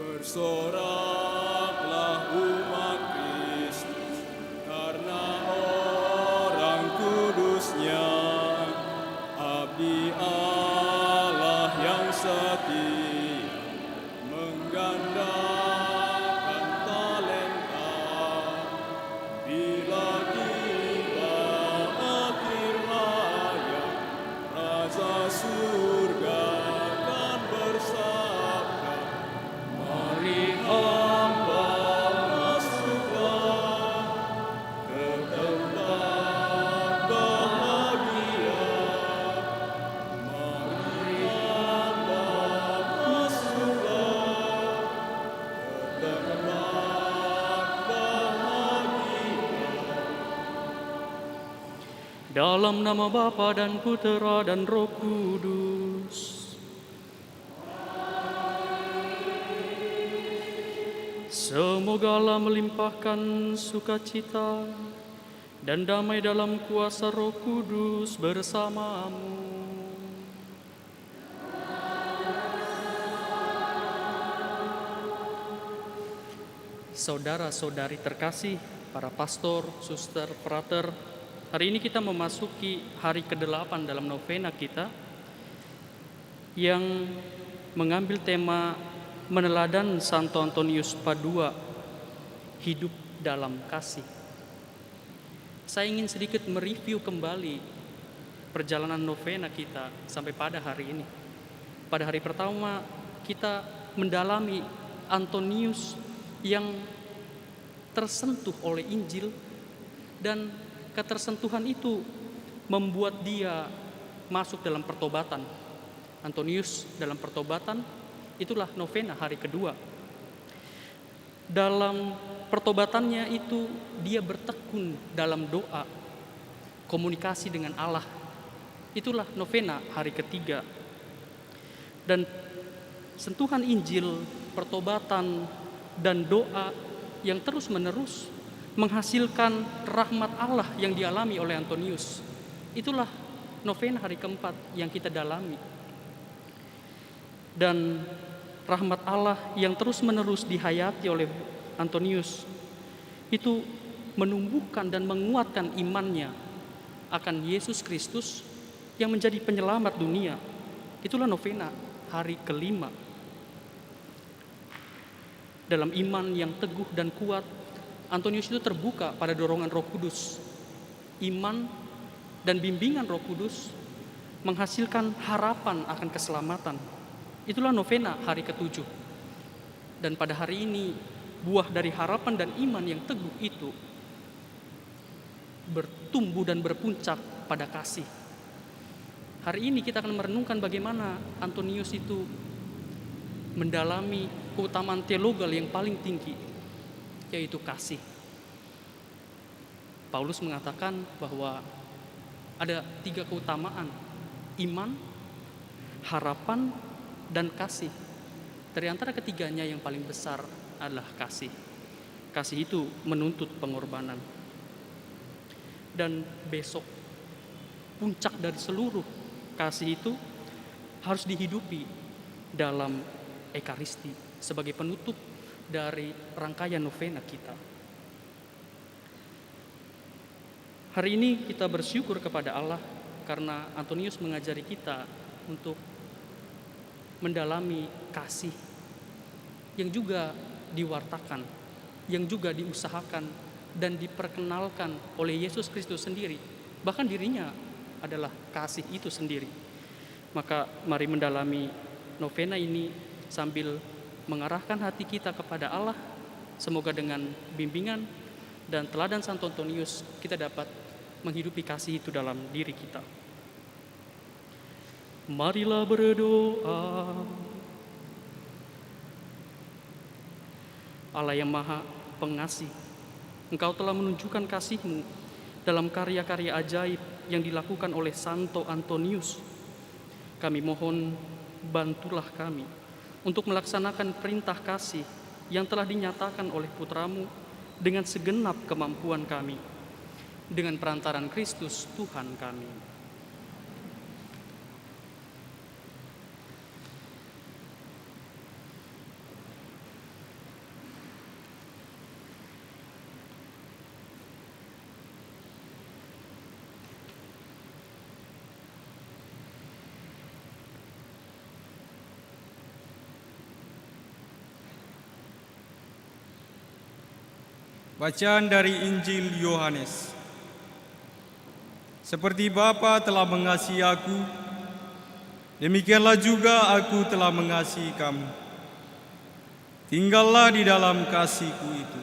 Bersoraklah umat Kristus, karena orang kudusnya, abdi Allah yang setia, menggandakan talenta. Bila tiba akhir hayat, Raja surga akan bersabda, mari hamba masuklah ke tempat bahagia. Mari hamba masuklah ke tempat bahagia. Dalam nama Bapa dan Putera dan Roh Kudus. Semoga Allah melimpahkan sukacita dan damai dalam kuasa Roh Kudus bersamamu. Saudara-saudari terkasih, para pastor, suster, frater, hari ini kita memasuki hari ke-8 dalam novena kita yang mengambil tema meneladan Santo Antonius Padua, hidup dalam kasih. Saya ingin sedikit mereview kembali perjalanan novena kita sampai pada hari ini. Pada hari pertama kita mendalami Antonius yang tersentuh oleh Injil, dan ketersentuhan itu membuat dia masuk dalam pertobatan. Antonius dalam pertobatan, itulah novena hari kedua. Dalam pertobatannya itu dia bertekun dalam doa, komunikasi dengan Allah. Itulah novena hari ketiga. Dan sentuhan Injil, pertobatan, dan doa yang terus-menerus menghasilkan rahmat Allah yang dialami oleh Antonius. Itulah novena hari keempat yang kita dalami. Dan rahmat Allah yang terus-menerus dihayati oleh Antonius itu menumbuhkan dan menguatkan imannya akan Yesus Kristus yang menjadi penyelamat dunia. Itulah novena hari kelima. Dalam iman yang teguh dan kuat, Antonius itu terbuka pada dorongan Roh Kudus. Iman dan bimbingan Roh Kudus menghasilkan harapan akan keselamatan. Itulah novena hari ke-7. Dan pada hari ini, buah dari harapan dan iman yang teguh itu bertumbuh dan berpuncak pada kasih. Hari ini kita akan merenungkan bagaimana Antonius itu mendalami keutamaan teologal yang paling tinggi, yaitu kasih. Paulus mengatakan bahwa ada 3 keutamaan: iman, harapan, dan kasih. Dari antara ketiganya yang paling besar adalah kasih. Kasih itu menuntut pengorbanan. Dan besok, puncak dari seluruh kasih itu harus dihidupi dalam Ekaristi sebagai penutup dari rangkaian novena kita. Hari ini kita bersyukur kepada Allah karena Antonius mengajari kita untuk mendalami kasih yang juga diwartakan, yang juga diusahakan dan diperkenalkan oleh Yesus Kristus sendiri. Bahkan dirinya adalah kasih itu sendiri. Maka mari mendalami novena ini sambil mengarahkan hati kita kepada Allah. Semoga dengan bimbingan dan teladan Santo Antonius kita dapat menghidupi kasih itu dalam diri kita. Marilah berdoa. Allah yang Maha Pengasih, Engkau telah menunjukkan kasih-Mu dalam karya-karya ajaib yang dilakukan oleh Santo Antonius. Kami mohon, bantulah kami untuk melaksanakan perintah kasih yang telah dinyatakan oleh Putra-Mu dengan segenap kemampuan kami, dengan perantaran Kristus Tuhan kami. Bacaan dari Injil Yohanes. Seperti Bapa telah mengasihi aku, demikianlah juga aku telah mengasihi kamu. Tinggallah di dalam kasih-Ku itu.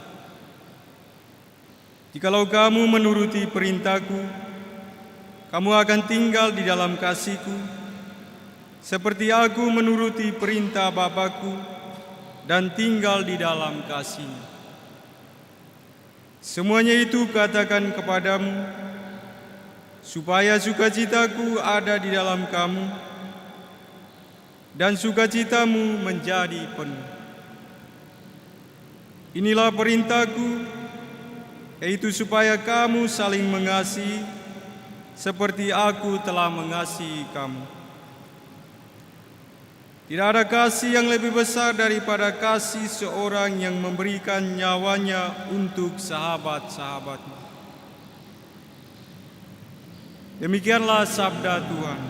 Jikalau kamu menuruti perintah-Ku, kamu akan tinggal di dalam kasih-Ku, seperti aku menuruti perintah Bapa-Ku dan tinggal di dalam kasih-Nya. Semuanya itu katakan kepadamu, supaya sukacita-Ku ada di dalam kamu, dan sukacitamu menjadi penuh. Inilah perintah-Ku, yaitu supaya kamu saling mengasihi, seperti aku telah mengasihi kamu. Tidak ada kasih yang lebih besar daripada kasih seorang yang memberikan nyawanya untuk sahabat-sahabatnya. Demikianlah sabda Tuhan.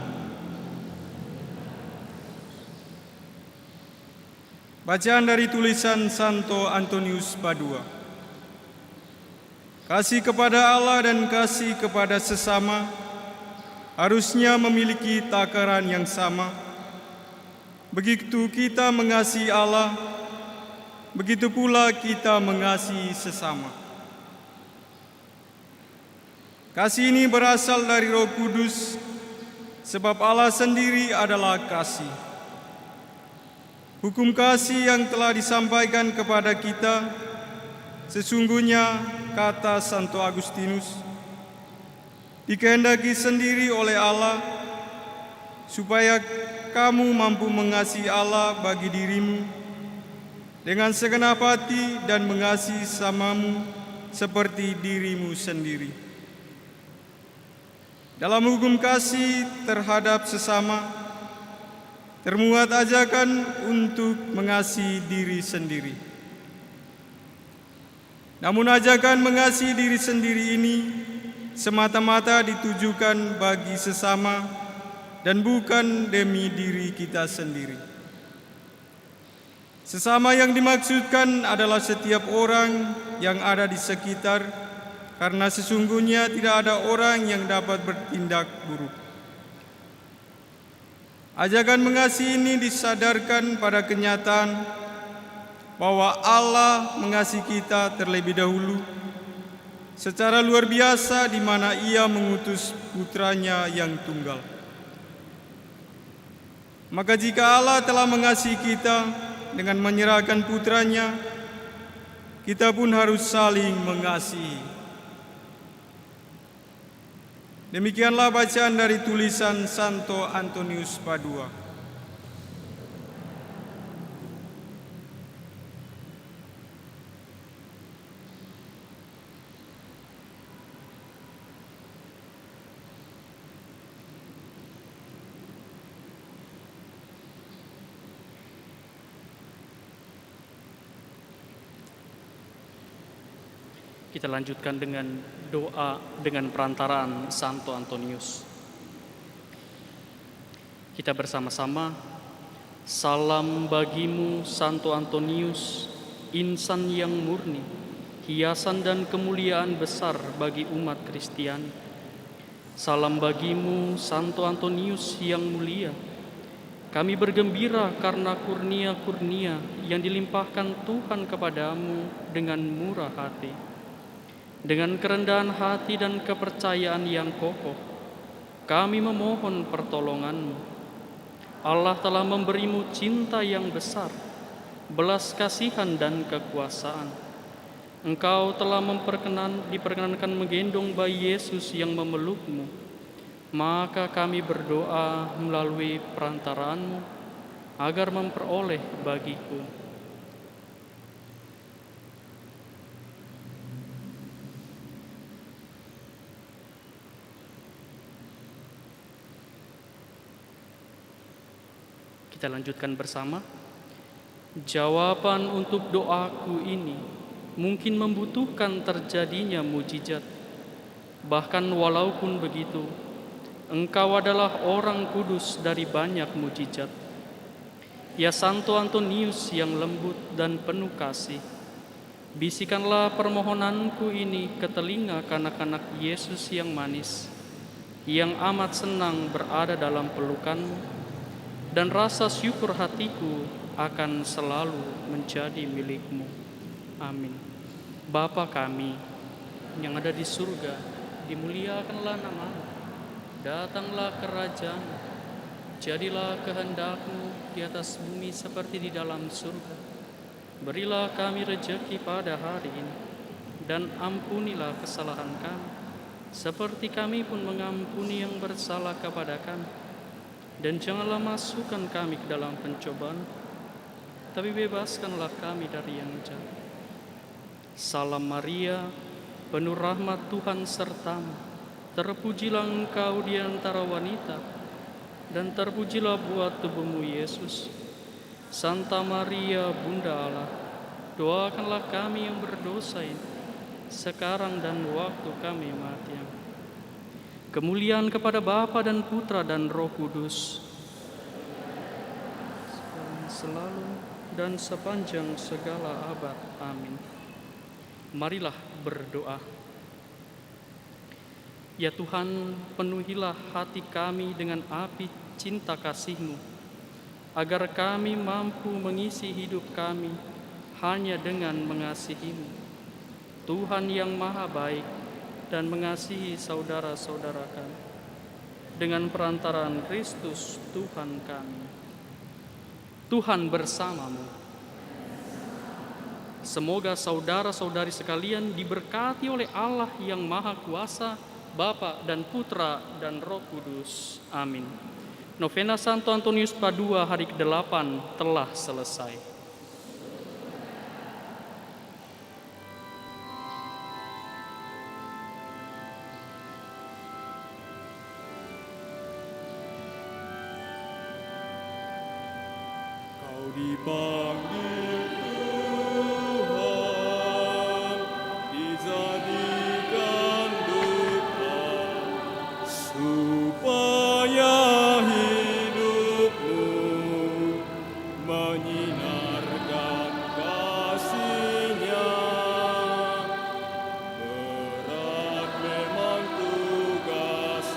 Bacaan dari tulisan Santo Antonius Padua. Kasih kepada Allah dan kasih kepada sesama harusnya memiliki takaran yang sama. Begitu kita mengasihi Allah, begitu pula kita mengasihi sesama. Kasih ini berasal dari Roh Kudus, sebab Allah sendiri adalah kasih. Hukum kasih yang telah disampaikan kepada kita, sesungguhnya, kata Santo Agustinus, dikehendaki sendiri oleh Allah, supaya kamu mampu mengasihi Allah bagi dirimu dengan segenap hati dan mengasihi samamu seperti dirimu sendiri. Dalam hukum kasih terhadap sesama, termuat ajakan untuk mengasihi diri sendiri. Namun ajakan mengasihi diri sendiri ini semata-mata ditujukan bagi sesama dan bukan demi diri kita sendiri. Sesama yang dimaksudkan adalah setiap orang yang ada di sekitar, karena sesungguhnya tidak ada orang yang dapat bertindak buruk. Ajakan mengasihi ini disadarkan pada kenyataan bahwa Allah mengasihi kita terlebih dahulu secara luar biasa, di mana Ia mengutus putranya yang tunggal. Maka jika Allah telah mengasihi kita dengan menyerahkan putranya, kita pun harus saling mengasihi. Demikianlah bacaan dari tulisan Santo Antonius Padua. Kita lanjutkan dengan doa dengan perantaraan Santo Antonius. Kita bersama-sama, salam bagimu Santo Antonius, insan yang murni, hiasan dan kemuliaan besar bagi umat Kristiani. Salam bagimu Santo Antonius yang mulia. Kami bergembira karena kurnia-kurnia yang dilimpahkan Tuhan kepadamu dengan murah hati. Dengan kerendahan hati dan kepercayaan yang kokoh, kami memohon pertolongan-Mu. Allah telah memberimu cinta yang besar, belas kasihan dan kekuasaan. Engkau telah diperkenankan menggendong bayi Yesus yang memelukmu. Maka kami berdoa melalui perantaraanmu agar memperoleh bagiku Kita lanjutkan bersama. Jawaban untuk doaku ini mungkin membutuhkan terjadinya mujizat. Bahkan walaupun begitu, Engkau adalah orang kudus dari banyak mujizat. Ya Santo Antonius yang lembut dan penuh kasih, Bisikanlah permohonanku ini ke telinga kanak-kanak Yesus yang manis, yang amat senang berada dalam pelukanmu, dan rasa syukur hatiku akan selalu menjadi milikmu. Amin. Bapa kami yang ada di surga, dimuliakanlah namamu, datanglah kerajaanmu, jadilah kehendak-Mu di atas bumi seperti di dalam surga. Berilah kami rejeki pada hari ini, dan ampunilah kesalahan kami, seperti kami pun mengampuni yang bersalah kepada kami. Dan janganlah masukkan kami ke dalam pencobaan, tapi bebaskanlah kami dari yang jahat. Salam Maria, penuh rahmat Tuhan sertamu. Terpujilah engkau di antara wanita, dan terpujilah buah tubuhmu Yesus. Santa Maria, Bunda Allah, doakanlah kami yang berdosa ini, sekarang dan waktu kami mati. Kemuliaan kepada Bapa dan Putra dan Roh Kudus, selalu dan sepanjang segala abad. Amin. Marilah berdoa. Ya Tuhan, penuhilah hati kami dengan api cinta kasih-Mu, agar kami mampu mengisi hidup kami hanya dengan mengasihi-Mu, Tuhan yang maha baik dan mengasihi saudara-saudara kami, dengan perantaraan Kristus Tuhan kami. Tuhan bersamamu. Semoga saudara-saudari sekalian diberkati oleh Allah yang Maha Kuasa, Bapa dan Putra dan Roh Kudus. Amin. Novena Santo Antonius Padua hari ke-8 telah selesai. Kau dipanggil Tuhan, dijadikan duta, supaya hidupmu menyinarkan kasih-Nya. Berat memang tugas,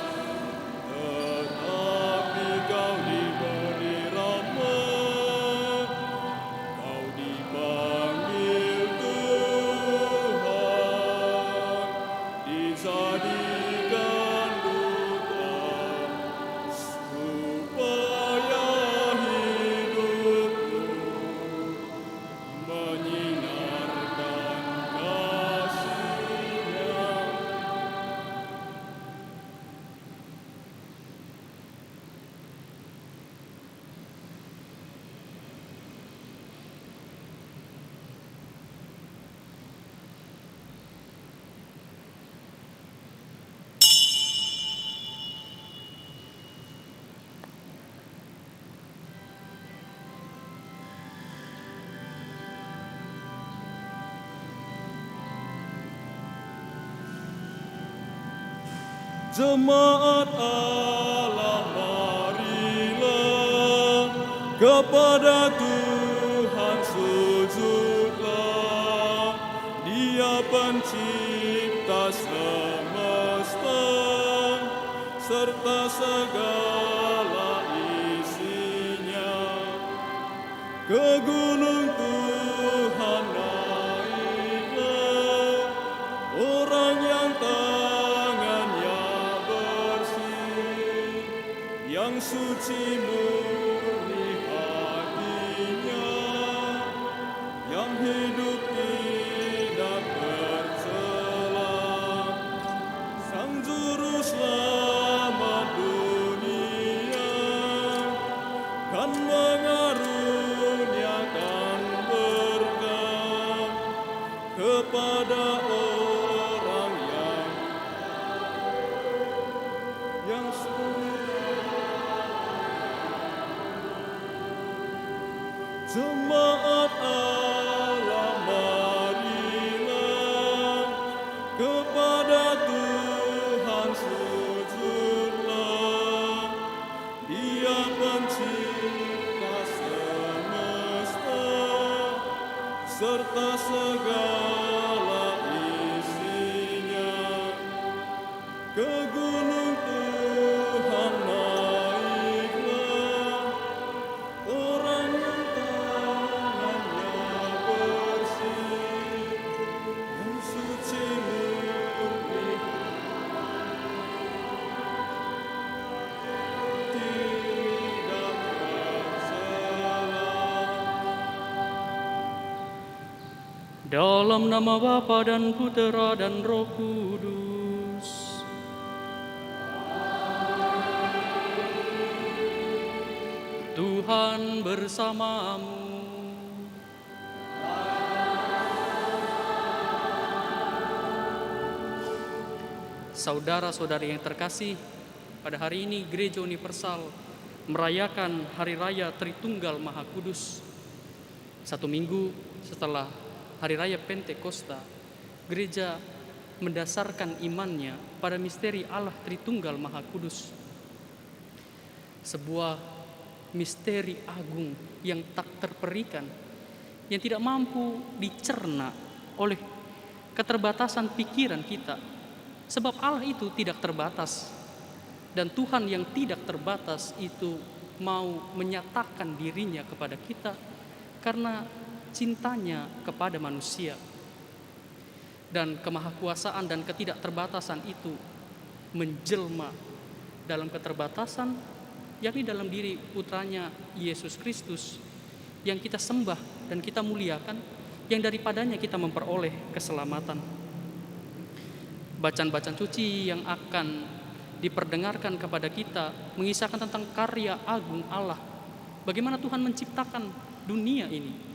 tetapi kau diberi rahmat. Kau dipanggil Tuhan, dijadikan duta, supaya hidupmu menyinarkan kasih-Nya. Jemaat Allah, marilah kepada Tuhan sujudlah. Dia pencipta semesta serta segala isinya. Ke gunung Tuhan naiklah, orang yang tangannya bersih, yang suci murni hatinya, yang hidup tidak bercela. Sang Juru Selamat dunia kan mengaruniakan berkat kepada orang yang Jemaat Allah, marilah kepada Tuhan sujudlah. Dia pencipta semesta serta segala isinya. Ke gunung Tuhan naiklah, orang yang tangannya bersih, yang suci murni, tidak bercela. Dalam nama Bapa dan Putera dan Roh Kudus. Tuhan bersamamu. Saudara-saudari yang terkasih, pada hari ini Gereja Universal merayakan Hari Raya Tritunggal Maha Kudus. 1 minggu setelah Hari Raya Pentakosta, Gereja mendasarkan imannya pada misteri Allah Tritunggal Maha Kudus. Sebuah misteri agung yang tak terperikan, yang tidak mampu dicerna oleh keterbatasan pikiran kita. Sebab Allah itu tidak terbatas, dan Tuhan yang tidak terbatas itu mau menyatakan dirinya kepada kita karena cintanya kepada manusia. Dan kemahakuasaan dan ketidakterbatasan itu menjelma dalam keterbatasan, yakni dalam diri putranya Yesus Kristus yang kita sembah dan kita muliakan, yang daripadanya kita memperoleh keselamatan. Bacaan-bacaan suci yang akan diperdengarkan kepada kita mengisahkan tentang karya agung Allah, bagaimana Tuhan menciptakan dunia ini.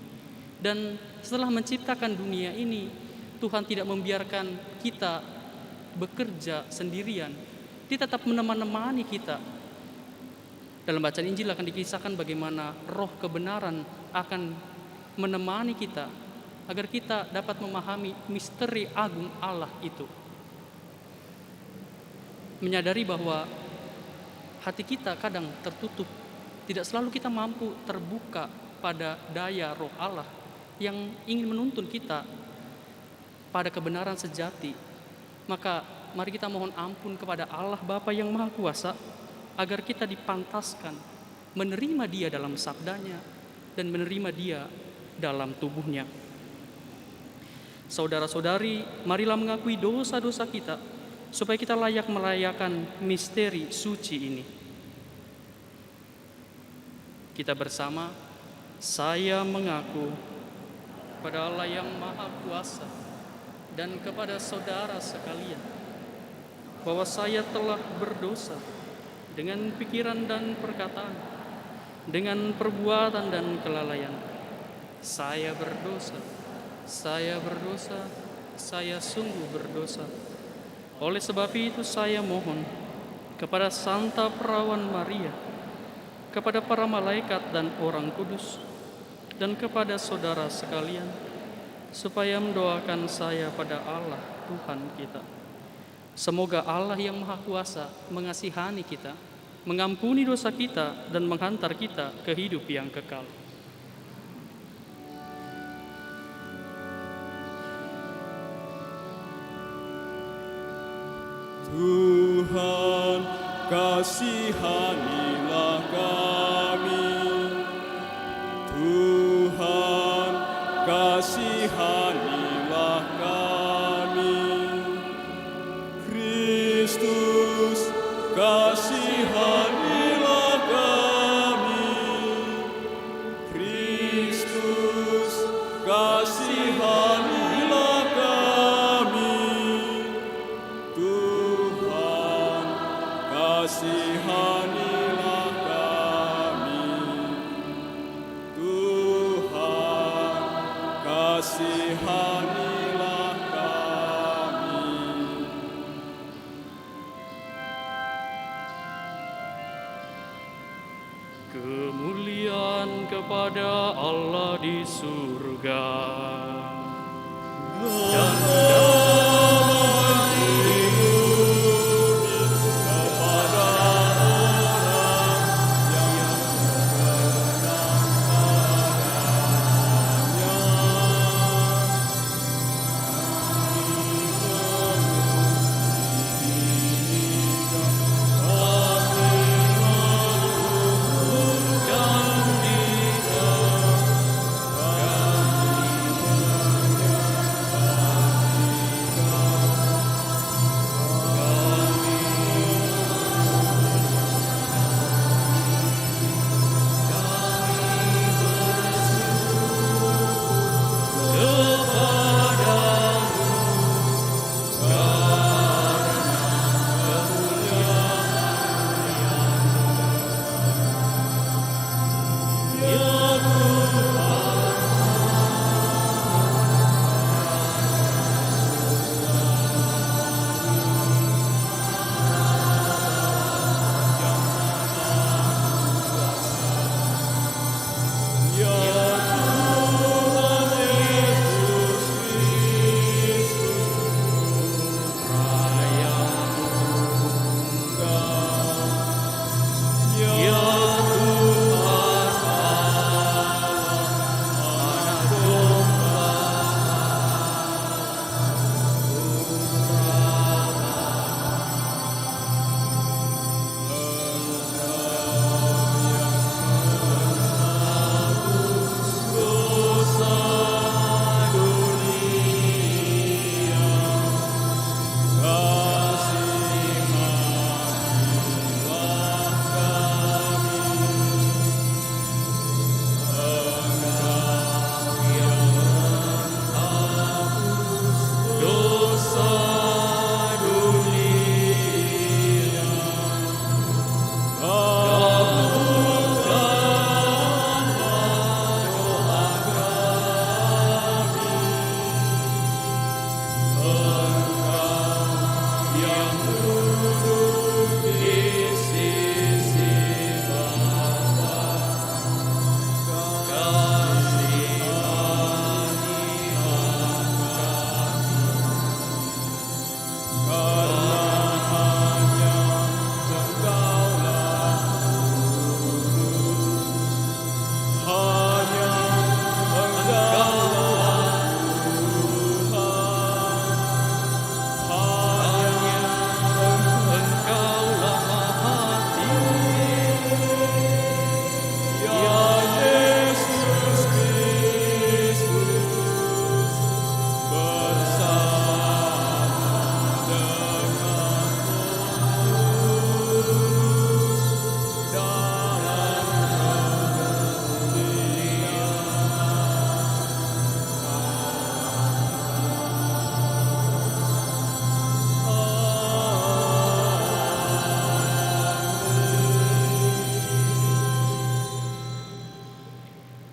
Dan setelah menciptakan dunia ini, Tuhan tidak membiarkan kita bekerja sendirian. Dia tetap menemani kita. Dalam bacaan Injil akan dikisahkan bagaimana roh kebenaran akan menemani kita agar kita dapat memahami misteri agung Allah itu. Menyadari bahwa hati kita kadang tertutup, tidak selalu kita mampu terbuka pada daya roh Allah yang ingin menuntun kita pada kebenaran sejati. Maka mari kita mohon ampun kepada Allah Bapa yang Maha Kuasa, agar kita dipantaskan menerima Dia dalam sabdanya dan menerima Dia dalam tubuhnya. Saudara-saudari, marilah mengakui dosa-dosa kita supaya kita layak merayakan misteri suci ini. Kita bersama, saya mengaku kepada Allah yang Maha Kuasa dan kepada saudara sekalian bahwa saya telah berdosa dengan pikiran dan perkataan, dengan perbuatan dan kelalaian. Saya berdosa, saya sungguh berdosa. Oleh sebab itu saya mohon kepada Santa Perawan Maria, kepada para malaikat dan orang kudus, dan kepada saudara sekalian, supaya mendoakan saya pada Allah Tuhan kita. Semoga Allah yang Maha Kuasa mengasihani kita, mengampuni dosa kita, dan menghantar kita ke hidup yang kekal. Tuhan, kasihanilah kami. Tuhan, kasihanilah kami. Kristus, kasihanilah kami. Kristus, kasihanilah kami. Tuhan, kasihanilah kami. Tuhan, kasihanilah kami. Kemuliaan kepada Allah di surga dan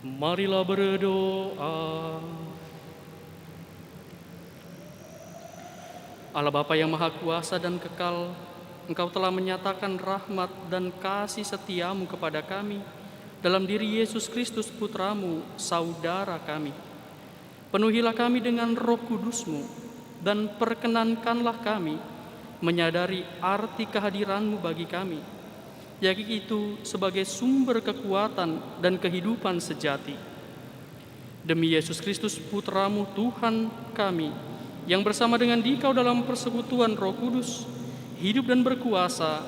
Marilah berdoa. Allah Bapa yang Maha Kuasa dan Kekal, Engkau telah menyatakan rahmat dan kasih setiamu kepada kami dalam diri Yesus Kristus Putramu, saudara kami. Penuhilah kami dengan Roh Kudus-Mu dan perkenankanlah kami menyadari arti kehadiran-Mu bagi kami, yaitu sebagai sumber kekuatan dan kehidupan sejati. Demi Yesus Kristus Putramu Tuhan kami, yang bersama dengan Dikau dalam persekutuan Roh Kudus, hidup dan berkuasa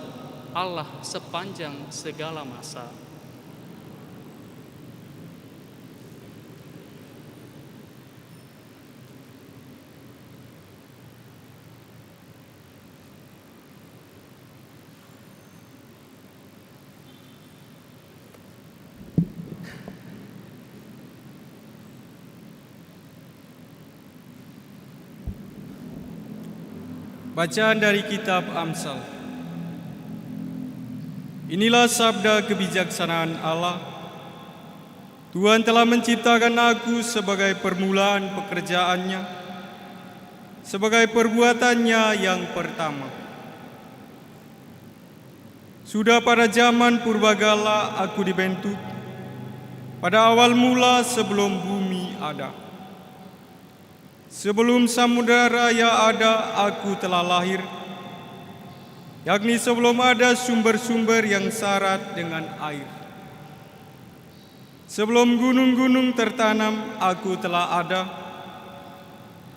Allah sepanjang segala masa. Bacaan dari kitab Amsal. Inilah sabda kebijaksanaan Allah. Tuhan telah menciptakan aku sebagai permulaan pekerjaannya, sebagai perbuatannya yang pertama. Sudah pada zaman purbagala aku dibentuk, pada awal mula sebelum bumi ada. Sebelum samudera raya ada, aku telah lahir, yakni sebelum ada sumber-sumber yang syarat dengan air. Sebelum gunung-gunung tertanam, aku telah ada,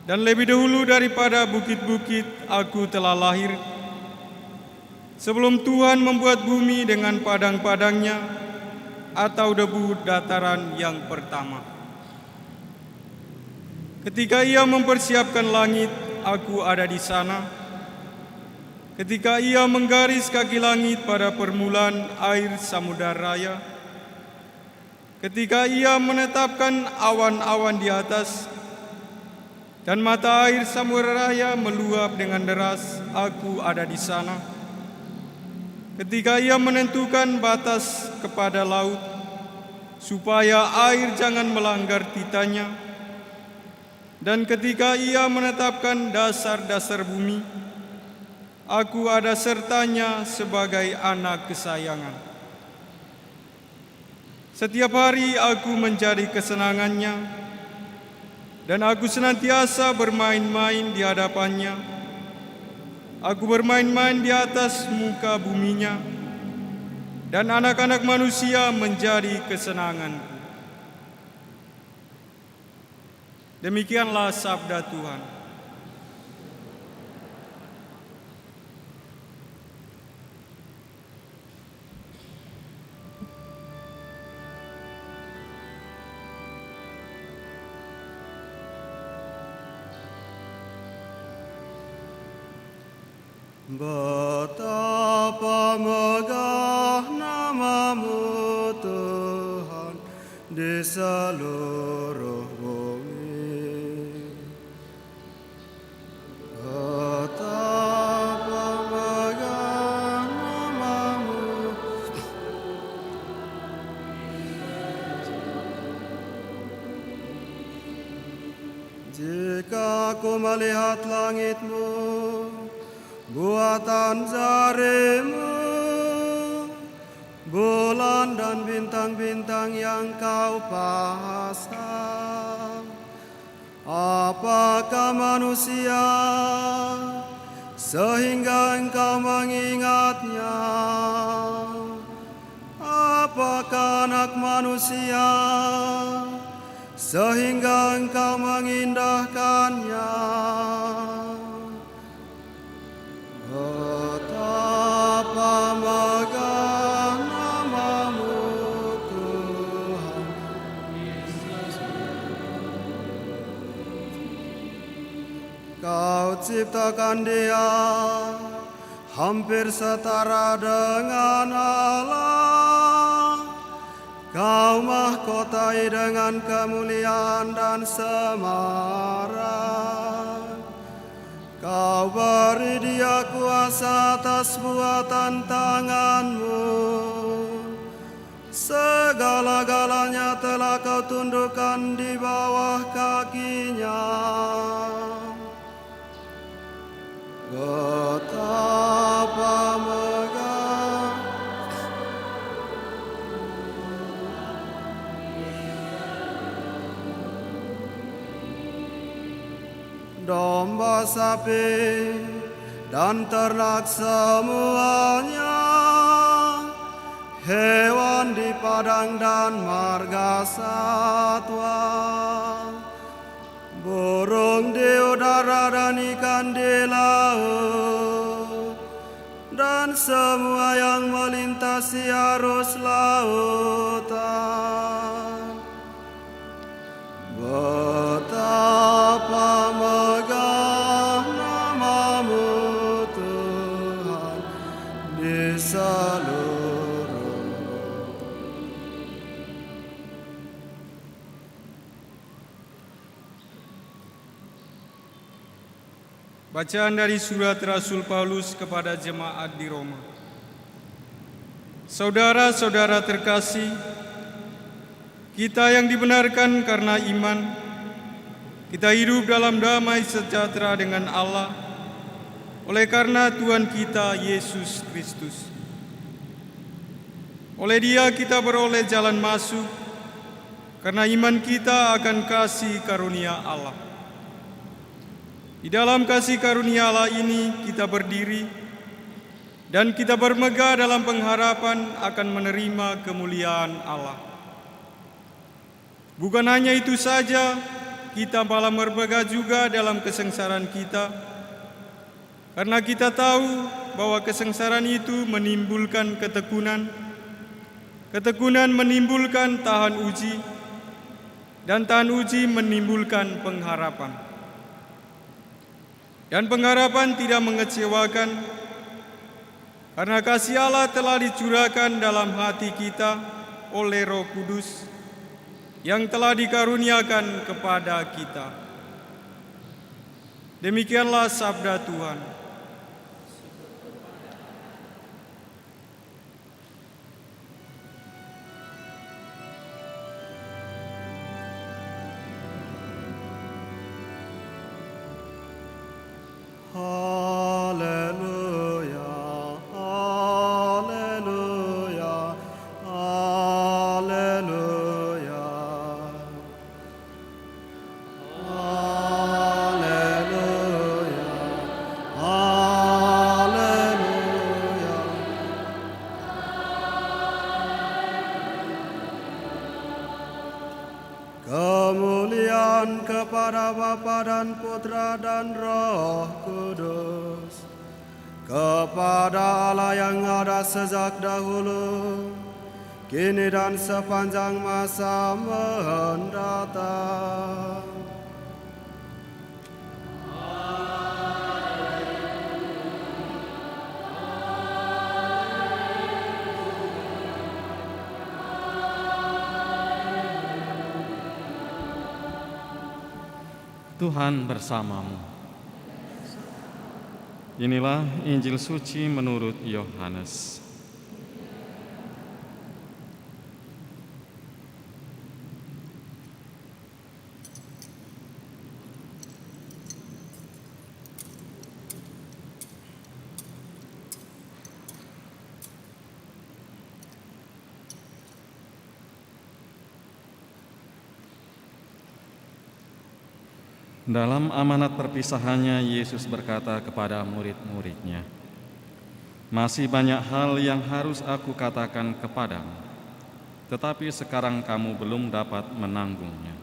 dan lebih dahulu daripada bukit-bukit, aku telah lahir. Sebelum Tuhan membuat bumi dengan padang-padangnya, atau debu dataran yang pertama. Ketika Ia mempersiapkan langit, aku ada di sana. Ketika Ia menggaris kaki langit pada permulaan air samudera raya. Ketika Ia menetapkan awan-awan di atas, dan mata air samudera raya meluap dengan deras, aku ada di sana. Ketika Ia menentukan batas kepada laut, supaya air jangan melanggar titanya. Dan ketika Ia menetapkan dasar-dasar bumi, aku ada sertanya sebagai anak kesayangan. Setiap hari aku menjadi kesenangannya, dan aku senantiasa bermain-main di hadapannya. Aku bermain-main di atas muka buminya, dan anak-anak manusia menjadi kesenanganku. Demikianlah sabda Tuhan. Betapa megah nama-Mu Tuhan di seluruh bumi. Betapa megah nama-Mu. Jika aku melihat langit-Mu, buatan jarimu, bulan dan bintang-bintang yang Kau pasang. Apakah manusia sehingga Engkau mengingatnya? Apakah anak manusia sehingga Engkau mengindahkannya? Betapa megah nama-Mu Tuhan. Kau ciptakan Dia hampir setara dengan Allah. Kau mahkotai dengan kemuliaan dan semarak. Kau beri Dia kuasa atas buatan tangan-Mu. Segala-galanya telah kau tundukkan di bawah kakinya. Betapa megah domba, sapi, dan ternak semuanya, hewan di padang dan marga satwa, burung di udara dan ikan di laut, dan semua yang melintasi arus lautan. Betapa megah nama-Mu Tuhan di seluruh. Bacaan dari surat Rasul Paulus kepada jemaat di Roma. Saudara-saudara terkasih, kita yang dibenarkan karena iman, kita hidup dalam damai sejahtera dengan Allah oleh karena Tuhan kita Yesus Kristus. Oleh Dia kita beroleh jalan masuk karena iman kita akan kasih karunia Allah. Di dalam kasih karunia Allah ini kita berdiri dan kita bermegah dalam pengharapan akan menerima kemuliaan Allah. Bukan hanya itu saja, kita malah bermegah juga dalam kesengsaraan kita, karena kita tahu bahwa kesengsaraan itu menimbulkan ketekunan, ketekunan menimbulkan tahan uji, dan tahan uji menimbulkan pengharapan. Dan pengharapan tidak mengecewakan, karena kasih Allah telah dicurahkan dalam hati kita oleh Roh Kudus yang telah dikaruniakan kepada kita. Demikianlah sabda Tuhan. Haleluya, haleluya, haleluya. Haleluya, haleluya. Kemuliaan kepada Bapa dan Putra dan Roh Kudus, kepada Allah yang ada sejak dahulu, kini dan sepanjang masa mendatang. Tuhan bersamamu. Inilah Injil suci menurut Yohanes. Dalam amanat perpisahannya, Yesus berkata kepada murid-murid-Nya, "Masih banyak hal yang harus aku katakan kepadamu, tetapi sekarang kamu belum dapat menanggungnya.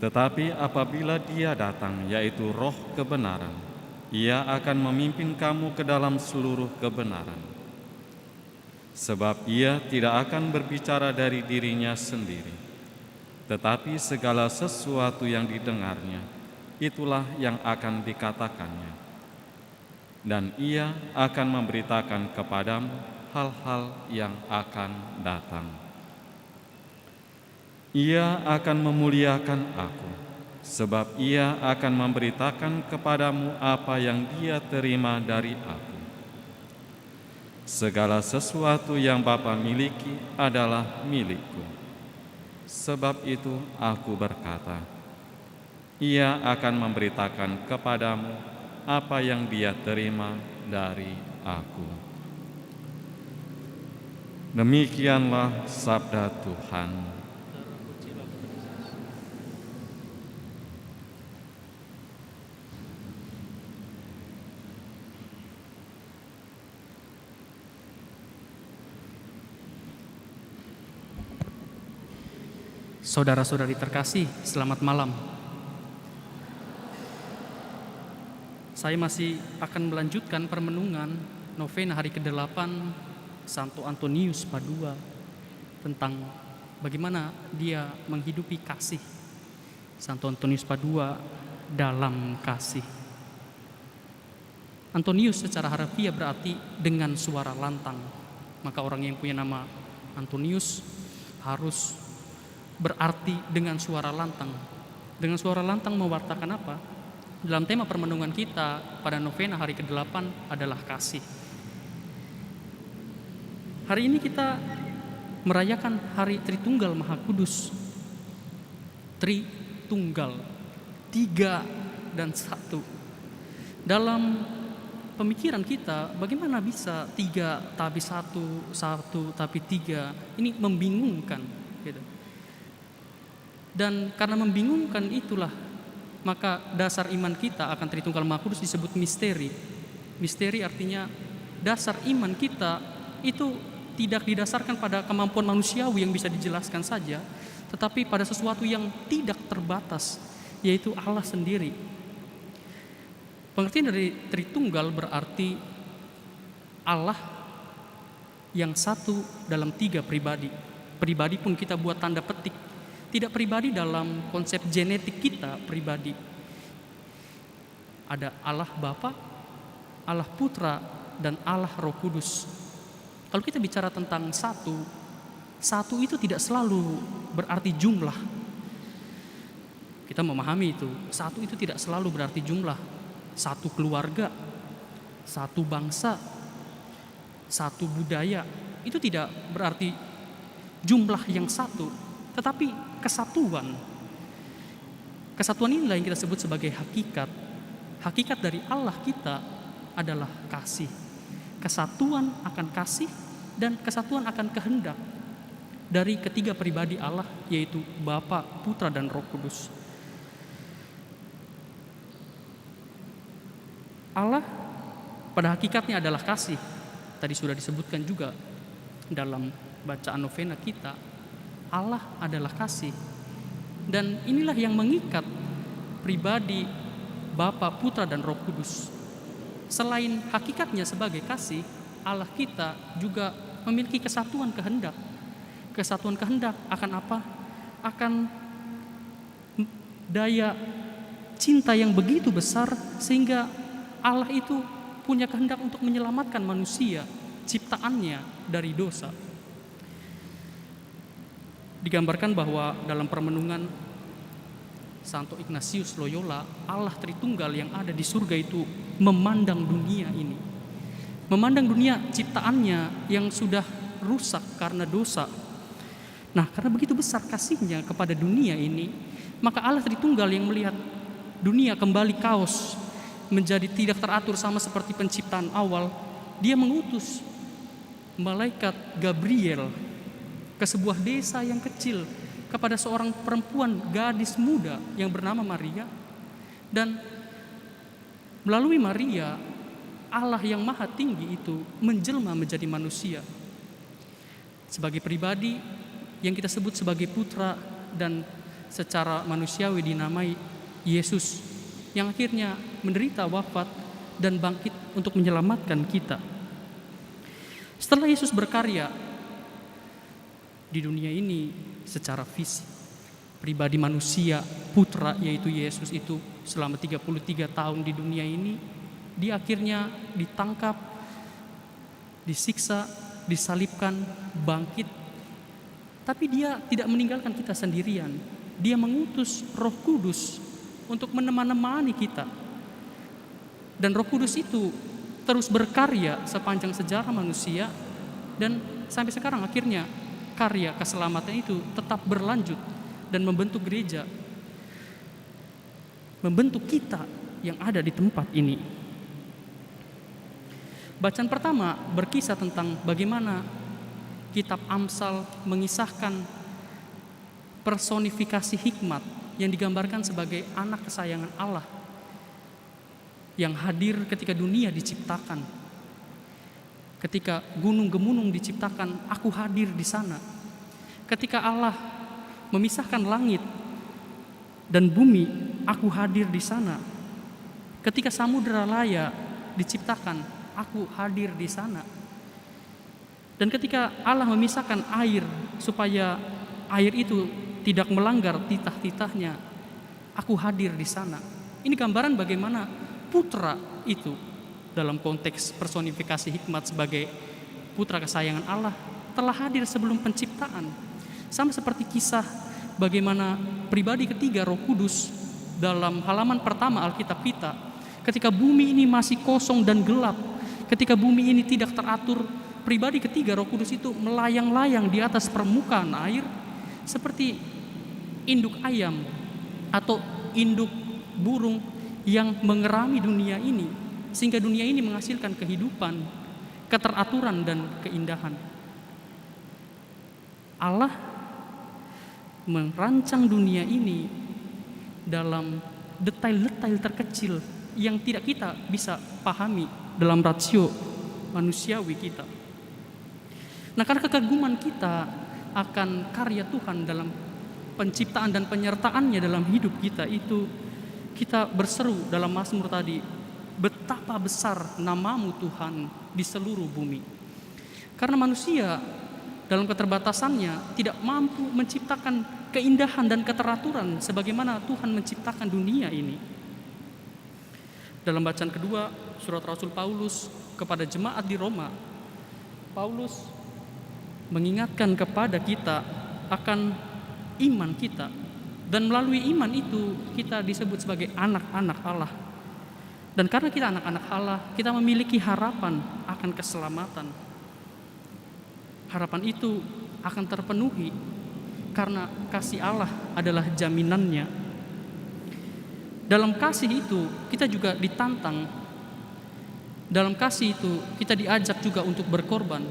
Tetapi apabila Dia datang, yaitu Roh kebenaran, Ia akan memimpin kamu ke dalam seluruh kebenaran. Sebab Ia tidak akan berbicara dari dirinya sendiri, tetapi segala sesuatu yang didengarnya, itulah yang akan dikatakannya. Dan Ia akan memberitakan kepadamu hal-hal yang akan datang. Ia akan memuliakan aku, sebab Ia akan memberitakan kepadamu apa yang Dia terima dari aku. Segala sesuatu yang Bapa miliki adalah milikku. Sebab itu aku berkata, ia akan memberitakan kepadamu apa yang dia terima dari aku. Demikianlah sabda Tuhan. Saudara-saudari terkasih, selamat malam. Saya masih akan melanjutkan permenungan novena hari ke-8 Santo Antonius Padua tentang bagaimana dia menghidupi kasih. Santo Antonius Padua dalam kasih. Antonius secara harfiah berarti dengan suara lantang. Maka orang yang punya nama Antonius harus berarti dengan suara lantang. Dengan suara lantang mewartakan apa? Dalam tema permenungan kita pada novena hari ke-8 adalah kasih. Hari ini kita merayakan Hari Tritunggal Maha Kudus. Tritunggal, 3 dan 1. Dalam pemikiran kita, bagaimana bisa 3 tapi 1, 1 tapi 3? Ini membingungkan, gitu. Dan karena membingungkan itulah, maka dasar iman kita akan Tritunggal Maha Kudus disebut misteri. Misteri artinya dasar iman kita itu tidak didasarkan pada kemampuan manusiawi yang bisa dijelaskan saja, tetapi pada sesuatu yang tidak terbatas, yaitu Allah sendiri. Pengertian dari Tritunggal berarti Allah yang satu dalam 3 pribadi. Pribadi pun kita buat tanda petik. Tidak pribadi dalam konsep genetik kita pribadi. Ada Allah Bapa, Allah Putra, dan Allah Roh Kudus. Kalau kita bicara tentang satu itu tidak selalu berarti jumlah. Kita memahami itu. Satu itu tidak selalu berarti jumlah. Satu keluarga, satu bangsa, satu budaya. Itu tidak berarti jumlah yang satu, tetapi kesatuan. Kesatuan inilah yang kita sebut sebagai hakikat. Hakikat dari Allah kita adalah kasih. Kesatuan akan kasih dan kesatuan akan kehendak dari ketiga pribadi Allah, yaitu Bapa, Putra, dan Roh Kudus. Allah pada hakikatnya adalah kasih. Tadi sudah disebutkan juga dalam bacaan novena kita. Allah adalah kasih. Dan inilah yang mengikat pribadi Bapa, Putra, dan Roh Kudus. Selain hakikatnya sebagai kasih, Allah kita juga memiliki kesatuan kehendak. Kesatuan kehendak akan apa? Akan daya cinta yang begitu besar sehingga Allah itu punya kehendak untuk menyelamatkan manusia, ciptaannya, dari dosa. Digambarkan bahwa dalam permenungan Santo Ignatius Loyola, Allah Tritunggal yang ada di surga itu memandang dunia ini. Memandang dunia ciptaannya yang sudah rusak karena dosa. Nah, karena begitu besar kasihnya kepada dunia ini, maka Allah Tritunggal yang melihat dunia kembali kaos, menjadi tidak teratur sama seperti penciptaan awal, dia mengutus malaikat Gabriel ke sebuah desa yang kecil kepada seorang perempuan gadis muda yang bernama Maria, dan melalui Maria Allah yang maha tinggi itu menjelma menjadi manusia sebagai pribadi yang kita sebut sebagai putra dan secara manusiawi dinamai Yesus, yang akhirnya menderita wafat dan bangkit untuk menyelamatkan kita. Setelah Yesus berkarya di dunia ini secara fisik, pribadi manusia, putra yaitu Yesus itu selama 33 tahun di dunia ini, dia akhirnya ditangkap, disiksa, disalibkan, bangkit. Tapi dia tidak meninggalkan kita sendirian. Dia mengutus Roh Kudus untuk menemani kita. Dan Roh Kudus itu terus berkarya sepanjang sejarah manusia, dan sampai sekarang akhirnya karya keselamatan itu tetap berlanjut dan membentuk gereja, membentuk kita yang ada di tempat ini. Bacaan pertama berkisah tentang bagaimana kitab Amsal mengisahkan personifikasi hikmat yang digambarkan sebagai anak kesayangan Allah yang hadir ketika dunia diciptakan. Ketika gunung-gemunung diciptakan, aku hadir di sana. Ketika Allah memisahkan langit dan bumi, aku hadir di sana. Ketika samudera Laya diciptakan, aku hadir di sana. Dan ketika Allah memisahkan air supaya air itu tidak melanggar titah-titahnya, aku hadir di sana. Ini gambaran bagaimana putra itu dalam konteks personifikasi hikmat sebagai putra kesayangan Allah telah hadir sebelum penciptaan. Sama seperti kisah bagaimana pribadi ketiga Roh Kudus dalam halaman pertama Alkitab kita. Ketika bumi ini masih kosong dan gelap, ketika bumi ini tidak teratur, pribadi ketiga Roh Kudus itu melayang-layang di atas permukaan air seperti induk ayam atau induk burung yang mengerami dunia ini, sehingga dunia ini menghasilkan kehidupan, keteraturan, dan keindahan. Allah merancang dunia ini dalam detail-detail terkecil yang tidak kita bisa pahami dalam rasio manusiawi kita. Nah, karena kekaguman kita akan karya Tuhan dalam penciptaan dan penyertaannya dalam hidup kita itu, kita berseru dalam Mazmur tadi, betapa besar namamu Tuhan di seluruh bumi. Karena manusia dalam keterbatasannya tidak mampu menciptakan keindahan dan keteraturan sebagaimana Tuhan menciptakan dunia ini. Dalam bacaan kedua surat Rasul Paulus kepada jemaat di Roma, Paulus mengingatkan kepada kita akan iman kita, dan melalui iman itu kita disebut sebagai anak-anak Allah. Dan karena kita anak-anak Allah, kita memiliki harapan akan keselamatan. Harapan itu akan terpenuhi karena kasih Allah adalah jaminannya. Dalam kasih itu kita juga ditantang. Dalam kasih itu kita diajak juga untuk berkorban.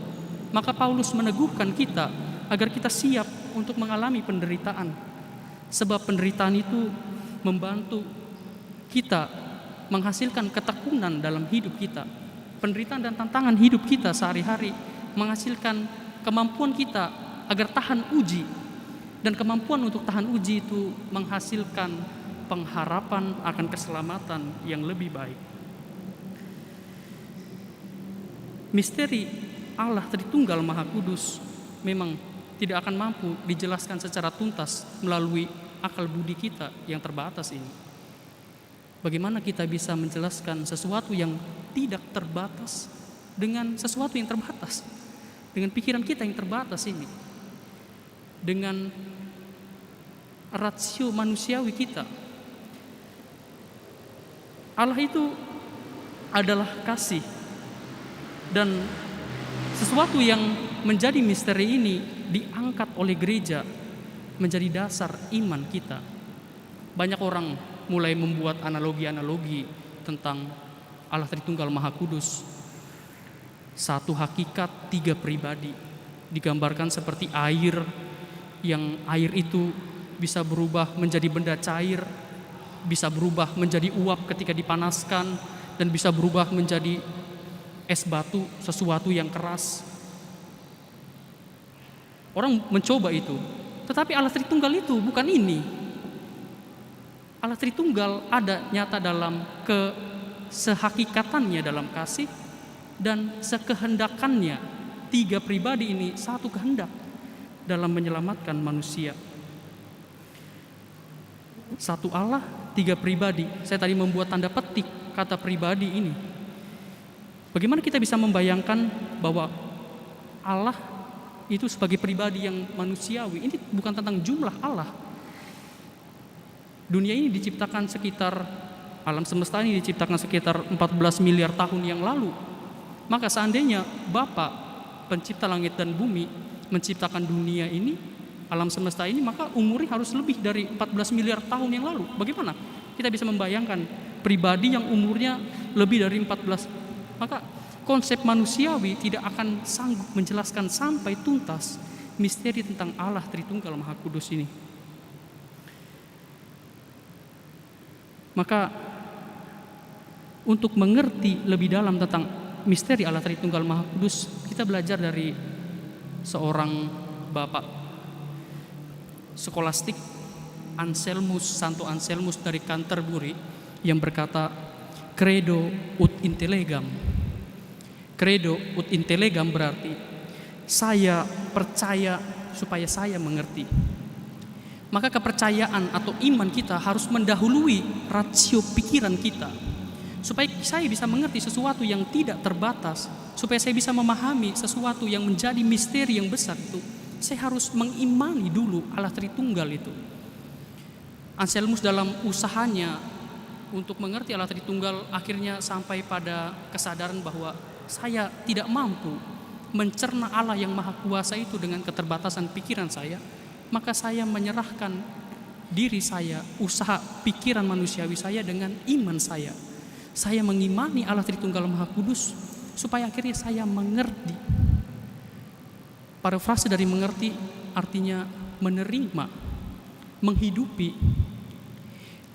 Maka Paulus meneguhkan kita agar kita siap untuk mengalami penderitaan. Sebab penderitaan itu membantu kita menghasilkan ketekunan dalam hidup kita. Penderitaan dan tantangan hidup kita sehari-hari menghasilkan kemampuan kita agar tahan uji. Dan kemampuan untuk tahan uji itu menghasilkan pengharapan akan keselamatan yang lebih baik. Misteri Allah Tritunggal Maha Kudus memang tidak akan mampu dijelaskan secara tuntas melalui akal budi kita yang terbatas ini. Bagaimana kita bisa menjelaskan sesuatu yang tidak terbatas dengan sesuatu yang terbatas? Dengan pikiran kita yang terbatas ini. Dengan rasio manusiawi kita. Allah itu adalah kasih. Dan sesuatu yang menjadi misteri ini diangkat oleh gereja menjadi dasar iman kita. Banyak orang mulai membuat analogi-analogi tentang Allah Tritunggal Maha Kudus. Satu hakikat, tiga pribadi. Digambarkan seperti air, yang air itu bisa berubah menjadi benda cair, bisa berubah menjadi uap ketika dipanaskan, dan bisa berubah menjadi es batu, sesuatu yang keras. Orang mencoba itu. Tetapi Allah Tritunggal itu bukan ini. Allah Tritunggal ada nyata dalam sehakikatannya dalam kasih dan sekehendakannya. Tiga pribadi ini satu kehendak dalam menyelamatkan manusia. Satu Allah, tiga pribadi. Saya tadi membuat tanda petik kata pribadi ini. Bagaimana kita bisa membayangkan bahwa Allah itu sebagai pribadi yang manusiawi? Ini bukan tentang jumlah Allah. Dunia ini diciptakan sekitar, alam semesta ini diciptakan sekitar 14 miliar tahun yang lalu. Maka seandainya Bapa pencipta langit dan bumi menciptakan dunia ini, alam semesta ini, maka umurnya harus lebih dari 14 miliar tahun yang lalu. Bagaimana kita bisa membayangkan pribadi yang umurnya lebih dari 14? Maka konsep manusiawi tidak akan sanggup menjelaskan sampai tuntas misteri tentang Allah Tritunggal Maha Kudus ini. Maka untuk mengerti lebih dalam tentang misteri Allah Tritunggal Maha Kudus, kita belajar dari seorang bapak skolastik, Santo Anselmus dari Canterbury, yang berkata, credo ut intellegam. Credo ut intellegam berarti saya percaya supaya saya mengerti. Maka kepercayaan atau iman kita harus mendahului rasio pikiran kita, supaya saya bisa mengerti sesuatu yang tidak terbatas, supaya saya bisa memahami sesuatu yang menjadi misteri yang besar itu. Saya harus mengimani dulu Allah Tritunggal itu. Anselmus dalam usahanya untuk mengerti Allah Tritunggal akhirnya sampai pada kesadaran bahwa saya tidak mampu mencerna Allah yang Maha Kuasa itu dengan keterbatasan pikiran saya. Maka saya menyerahkan diri saya, usaha pikiran manusiawi saya dengan iman saya. Saya mengimani Allah Tritunggal Maha Kudus supaya akhirnya saya mengerti. Parafrase dari mengerti artinya menerima, menghidupi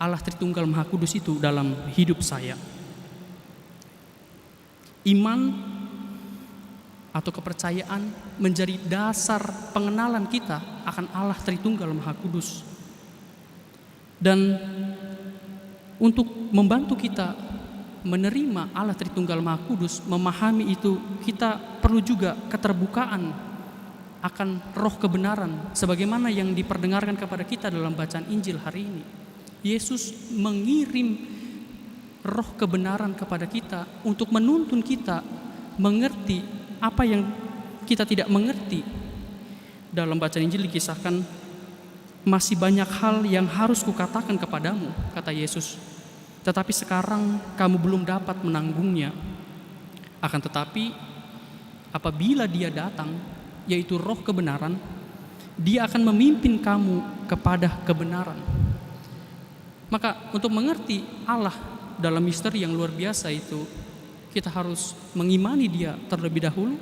Allah Tritunggal Maha Kudus itu dalam hidup saya. Iman atau kepercayaan menjadi dasar pengenalan kita akan Allah Tritunggal Maha Kudus. Dan untuk membantu kita menerima Allah Tritunggal Maha Kudus, memahami itu, kita perlu juga keterbukaan akan roh kebenaran sebagaimana yang diperdengarkan kepada kita dalam bacaan Injil hari ini. Yesus mengirim roh kebenaran kepada kita untuk menuntun kita mengerti apa yang kita tidak mengerti. Dalam bacaan Injil dikisahkan, masih banyak hal yang harus kukatakan kepadamu, kata Yesus, tetapi sekarang kamu belum dapat menanggungnya. Akan tetapi apabila Dia datang, yaitu roh kebenaran, Dia akan memimpin kamu kepada kebenaran. Maka untuk mengerti Allah dalam misteri yang luar biasa itu, kita harus mengimani Dia terlebih dahulu,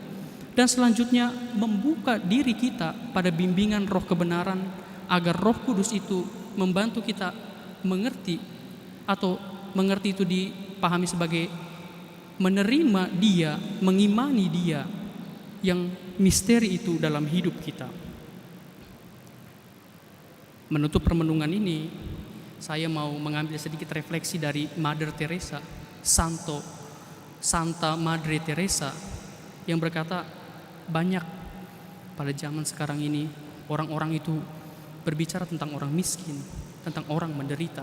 dan selanjutnya membuka diri kita pada bimbingan roh kebenaran agar Roh Kudus itu membantu kita mengerti, atau mengerti itu dipahami sebagai menerima Dia, mengimani Dia yang misteri itu dalam hidup kita. Menutup permenungan ini, saya mau mengambil sedikit refleksi dari Mother Teresa, Santa Madre Teresa, yang berkata, banyak pada zaman sekarang ini orang-orang itu berbicara tentang orang miskin, tentang orang menderita.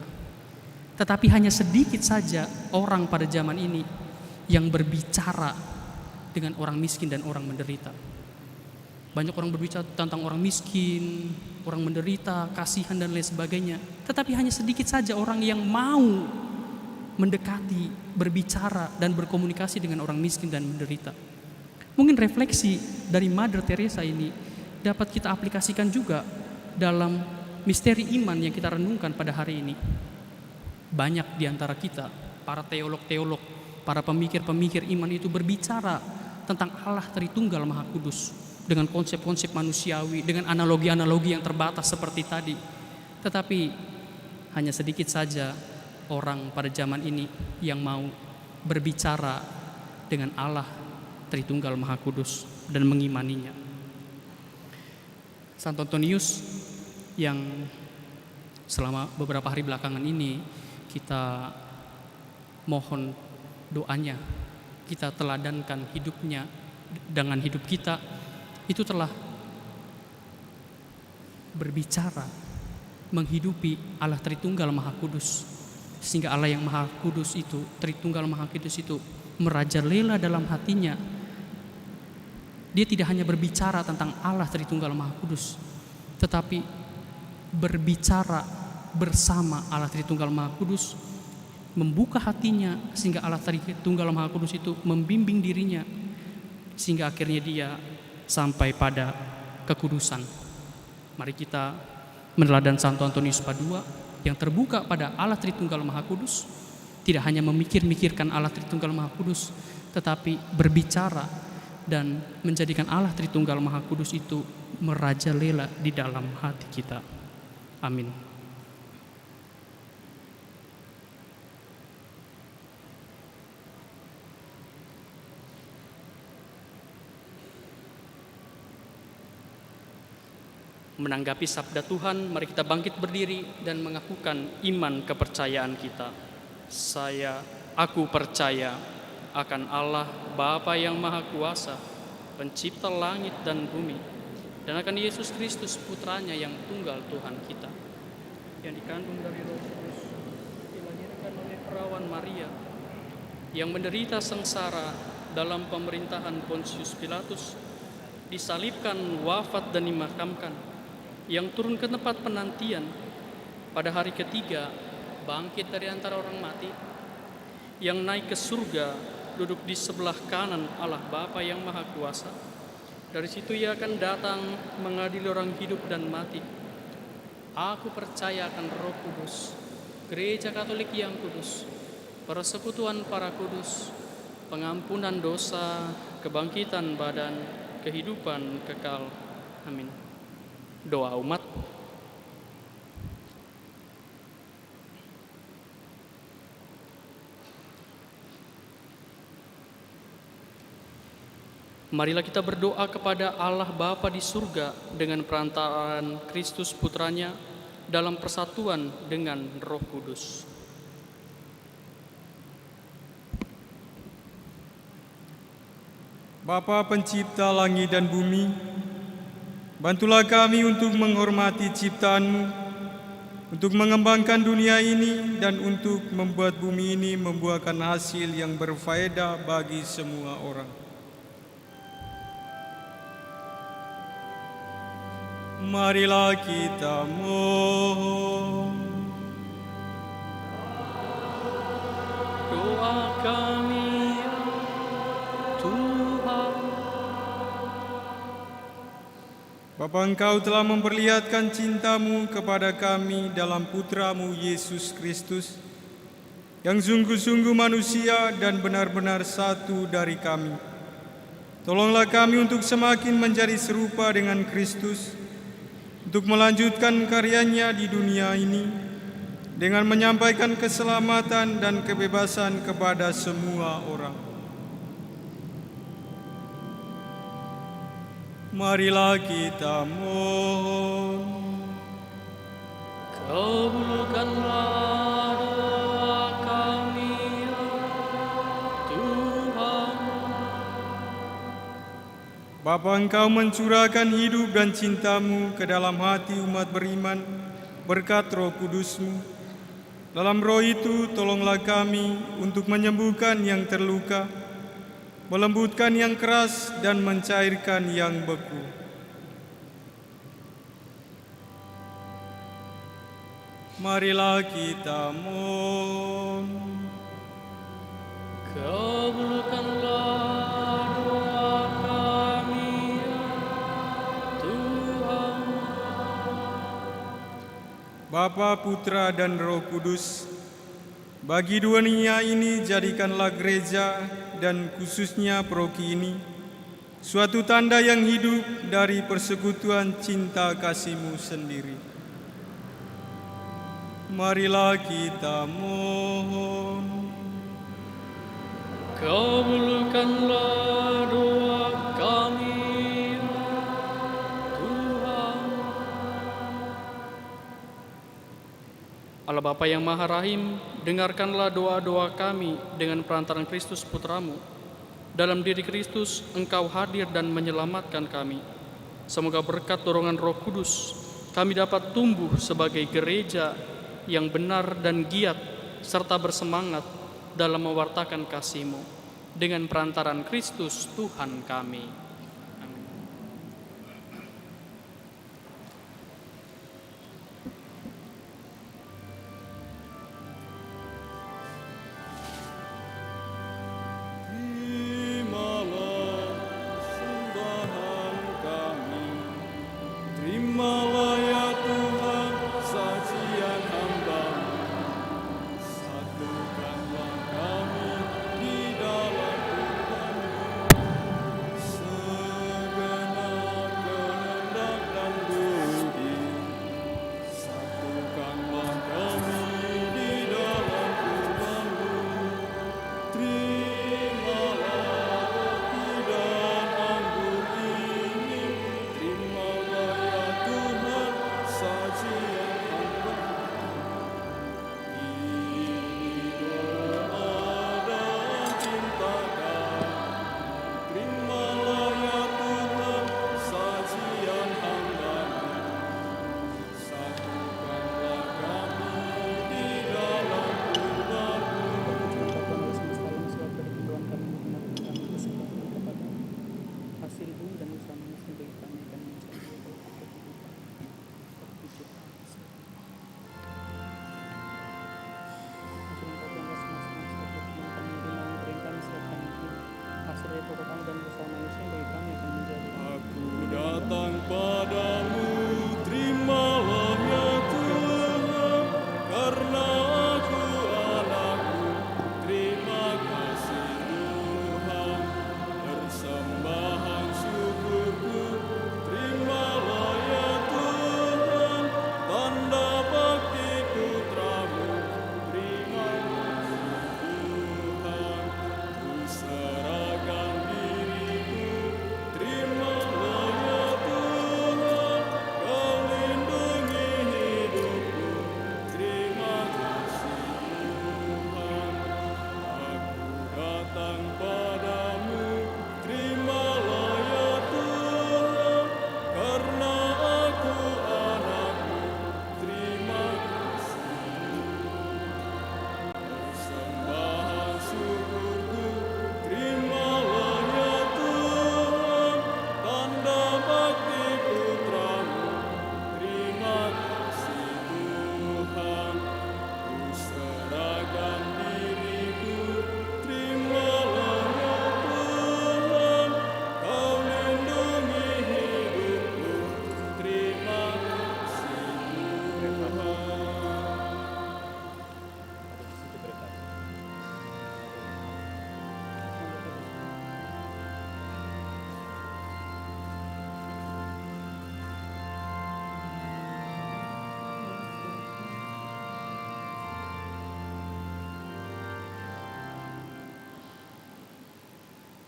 Tetapi hanya sedikit saja orang pada zaman ini yang berbicara dengan orang miskin dan orang menderita. Banyak orang berbicara tentang orang miskin, orang menderita, kasihan dan lain sebagainya. Tetapi hanya sedikit saja orang yang mau mendekati, berbicara dan berkomunikasi dengan orang miskin dan menderita. Mungkin refleksi dari Mother Teresa ini dapat kita aplikasikan juga dalam misteri iman yang kita renungkan pada hari ini. Banyak di antara kita, para teolog-teolog, para pemikir-pemikir iman itu berbicara tentang Allah Tritunggal Maha Kudus dengan konsep-konsep manusiawi, dengan analogi-analogi yang terbatas seperti tadi. Tetapi hanya sedikit saja orang pada zaman ini yang mau berbicara dengan Allah Tritunggal Maha Kudus dan mengimaninya. Santo Antonius yang selama beberapa hari belakangan ini kita mohon doanya, kita teladankan hidupnya dengan hidup kita, itu telah berbicara menghidupi Allah Tritunggal Maha Kudus, sehingga Allah yang Maha Kudus itu, Tritunggal Maha Kudus itu merajalela dalam hatinya. Dia tidak hanya berbicara tentang Allah Tritunggal Maha Kudus, tetapi berbicara bersama Allah Tritunggal Maha Kudus, membuka hatinya sehingga Allah Tritunggal Maha Kudus itu membimbing dirinya, sehingga akhirnya dia sampai pada kekudusan. Mari kita meneladani Santo Antonius Padua yang terbuka pada Allah Tritunggal Maha Kudus, tidak hanya memikir-mikirkan Allah Tritunggal Maha Kudus, tetapi berbicara dan menjadikan Allah Tritunggal Maha Kudus itu merajalela di dalam hati kita. Amin. Menanggapi sabda Tuhan, mari kita bangkit berdiri dan mengakukan iman kepercayaan kita. Aku percaya akan Allah Bapa yang Maha Kuasa, pencipta langit dan bumi, dan akan Yesus Kristus putranya yang tunggal Tuhan kita, yang dikandung dari Roh Kudus, dilahirkan oleh perawan Maria, yang menderita sengsara dalam pemerintahan Pontius Pilatus, disalibkan, wafat dan dimakamkan, yang turun ke tempat penantian, pada hari ketiga bangkit dari antara orang mati, yang naik ke surga, duduk di sebelah kanan Allah Bapa yang Maha Kuasa. Dari situ Ia akan datang mengadili orang hidup dan mati. Aku percaya akan Roh Kudus, Gereja Katolik yang kudus, persekutuan para kudus, pengampunan dosa, kebangkitan badan, kehidupan kekal. Amin. Doa umat. Marilah kita berdoa kepada Allah Bapa di surga dengan perantaraan Kristus Putranya dalam persatuan dengan Roh Kudus. Bapa pencipta langit dan bumi, bantulah kami untuk menghormati ciptaan-Mu, untuk mengembangkan dunia ini dan untuk membuat bumi ini membuahkan hasil yang berfaedah bagi semua orang. Marilah kita mohon. Doa kami ya Tuhan. Bapa, Engkau telah memperlihatkan cinta-Mu kepada kami dalam Putra-Mu Yesus Kristus, yang sungguh-sungguh manusia dan benar-benar satu dari kami. Tolonglah kami untuk semakin menjadi serupa dengan Kristus, untuk melanjutkan karyanya di dunia ini, dengan menyampaikan keselamatan dan kebebasan kepada semua orang. Marilah kita mohon. Kabulkanlah doa kami ya Tuhan. Bapa, Engkau mencurahkan hidup dan cinta-Mu ke dalam hati umat beriman berkat Roh Kudus-Mu. Dalam Roh itu, tolonglah kami untuk menyembuhkan yang terluka, melembutkan yang keras, dan mencairkan yang beku. Marilah kita mohon. Kabulkanlah doa kami ya Tuhan. Bapa, Putra, dan Roh Kudus, bagi dunia ini jadikanlah gereja dan khususnya paroki ini suatu tanda yang hidup dari persekutuan cinta kasih-Mu sendiri. Marilah kita mohon. Kabulkanlah doa kami ya Tuhan. Allah Bapa yang Maha Rahim, dengarkanlah doa-doa kami dengan perantaran Kristus Putra-Mu. Dalam diri Kristus, Engkau hadir dan menyelamatkan kami. Semoga berkat dorongan Roh Kudus, kami dapat tumbuh sebagai gereja yang benar dan giat, serta bersemangat dalam mewartakan kasih-Mu. Dengan perantaran Kristus Tuhan kami. Amin. Terimalah sembahan kami,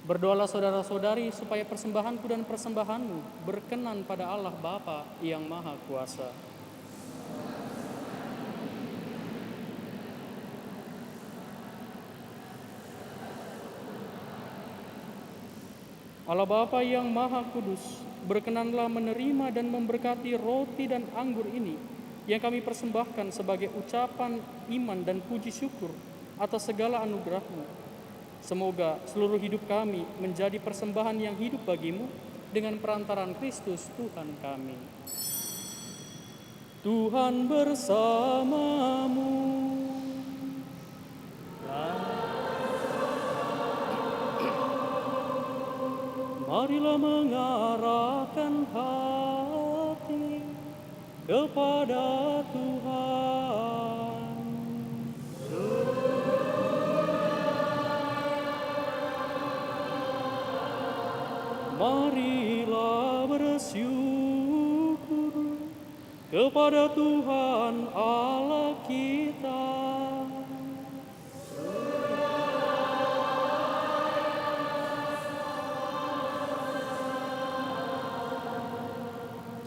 Berdoalah saudara-saudari supaya persembahanku dan persembahanmu berkenan pada Allah Bapa yang Maha Kuasa. Allah Bapa yang Maha Kudus, berkenanlah menerima dan memberkati roti dan anggur ini yang kami persembahkan sebagai ucapan iman dan puji syukur atas segala anugerah-Mu. Semoga seluruh hidup kami menjadi persembahan yang hidup bagimu dengan perantaraan Kristus Tuhan kami. Tuhan bersamamu. Marilah mengarahkan hati kepada Tuhan. Marilah bersyukur kepada Tuhan Allah kita.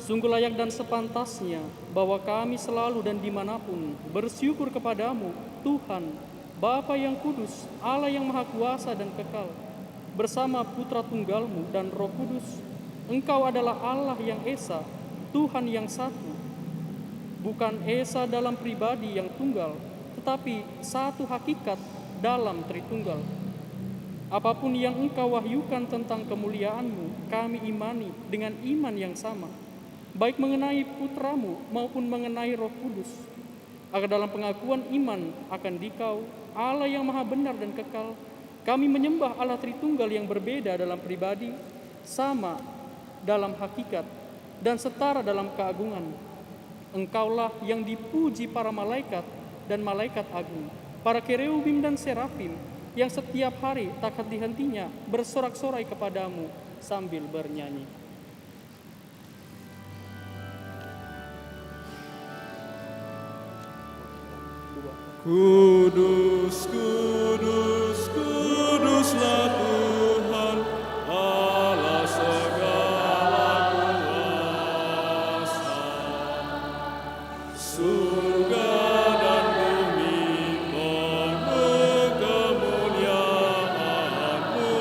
Sungguh layak dan sepantasnya bahwa kami selalu dan dimanapun bersyukur kepadamu, Tuhan, Bapa yang kudus, Allah yang maha kuasa dan kekal, bersama Putra Tunggalmu dan Roh Kudus. Engkau adalah Allah yang Esa, Tuhan yang satu, bukan Esa dalam pribadi yang tunggal, tetapi satu hakikat dalam Tritunggal. Apapun yang Engkau wahyukan tentang kemuliaan-Mu, kami imani dengan iman yang sama, baik mengenai Putramu maupun mengenai Roh Kudus, agar dalam pengakuan iman akan Dikau, Allah yang maha benar dan kekal, kami menyembah Allah Tritunggal yang berbeda dalam pribadi, sama dalam hakikat, dan setara dalam keagungan. Engkaulah yang dipuji para malaikat dan malaikat agung, para kereubim dan serafim, yang setiap hari tak henti-hentinya bersorak-sorai kepadamu sambil bernyanyi. Kudus, kudus, kuduslah Tuhan, Allah segala kuasa. Surga dan bumi penuh kemuliaan-Mu.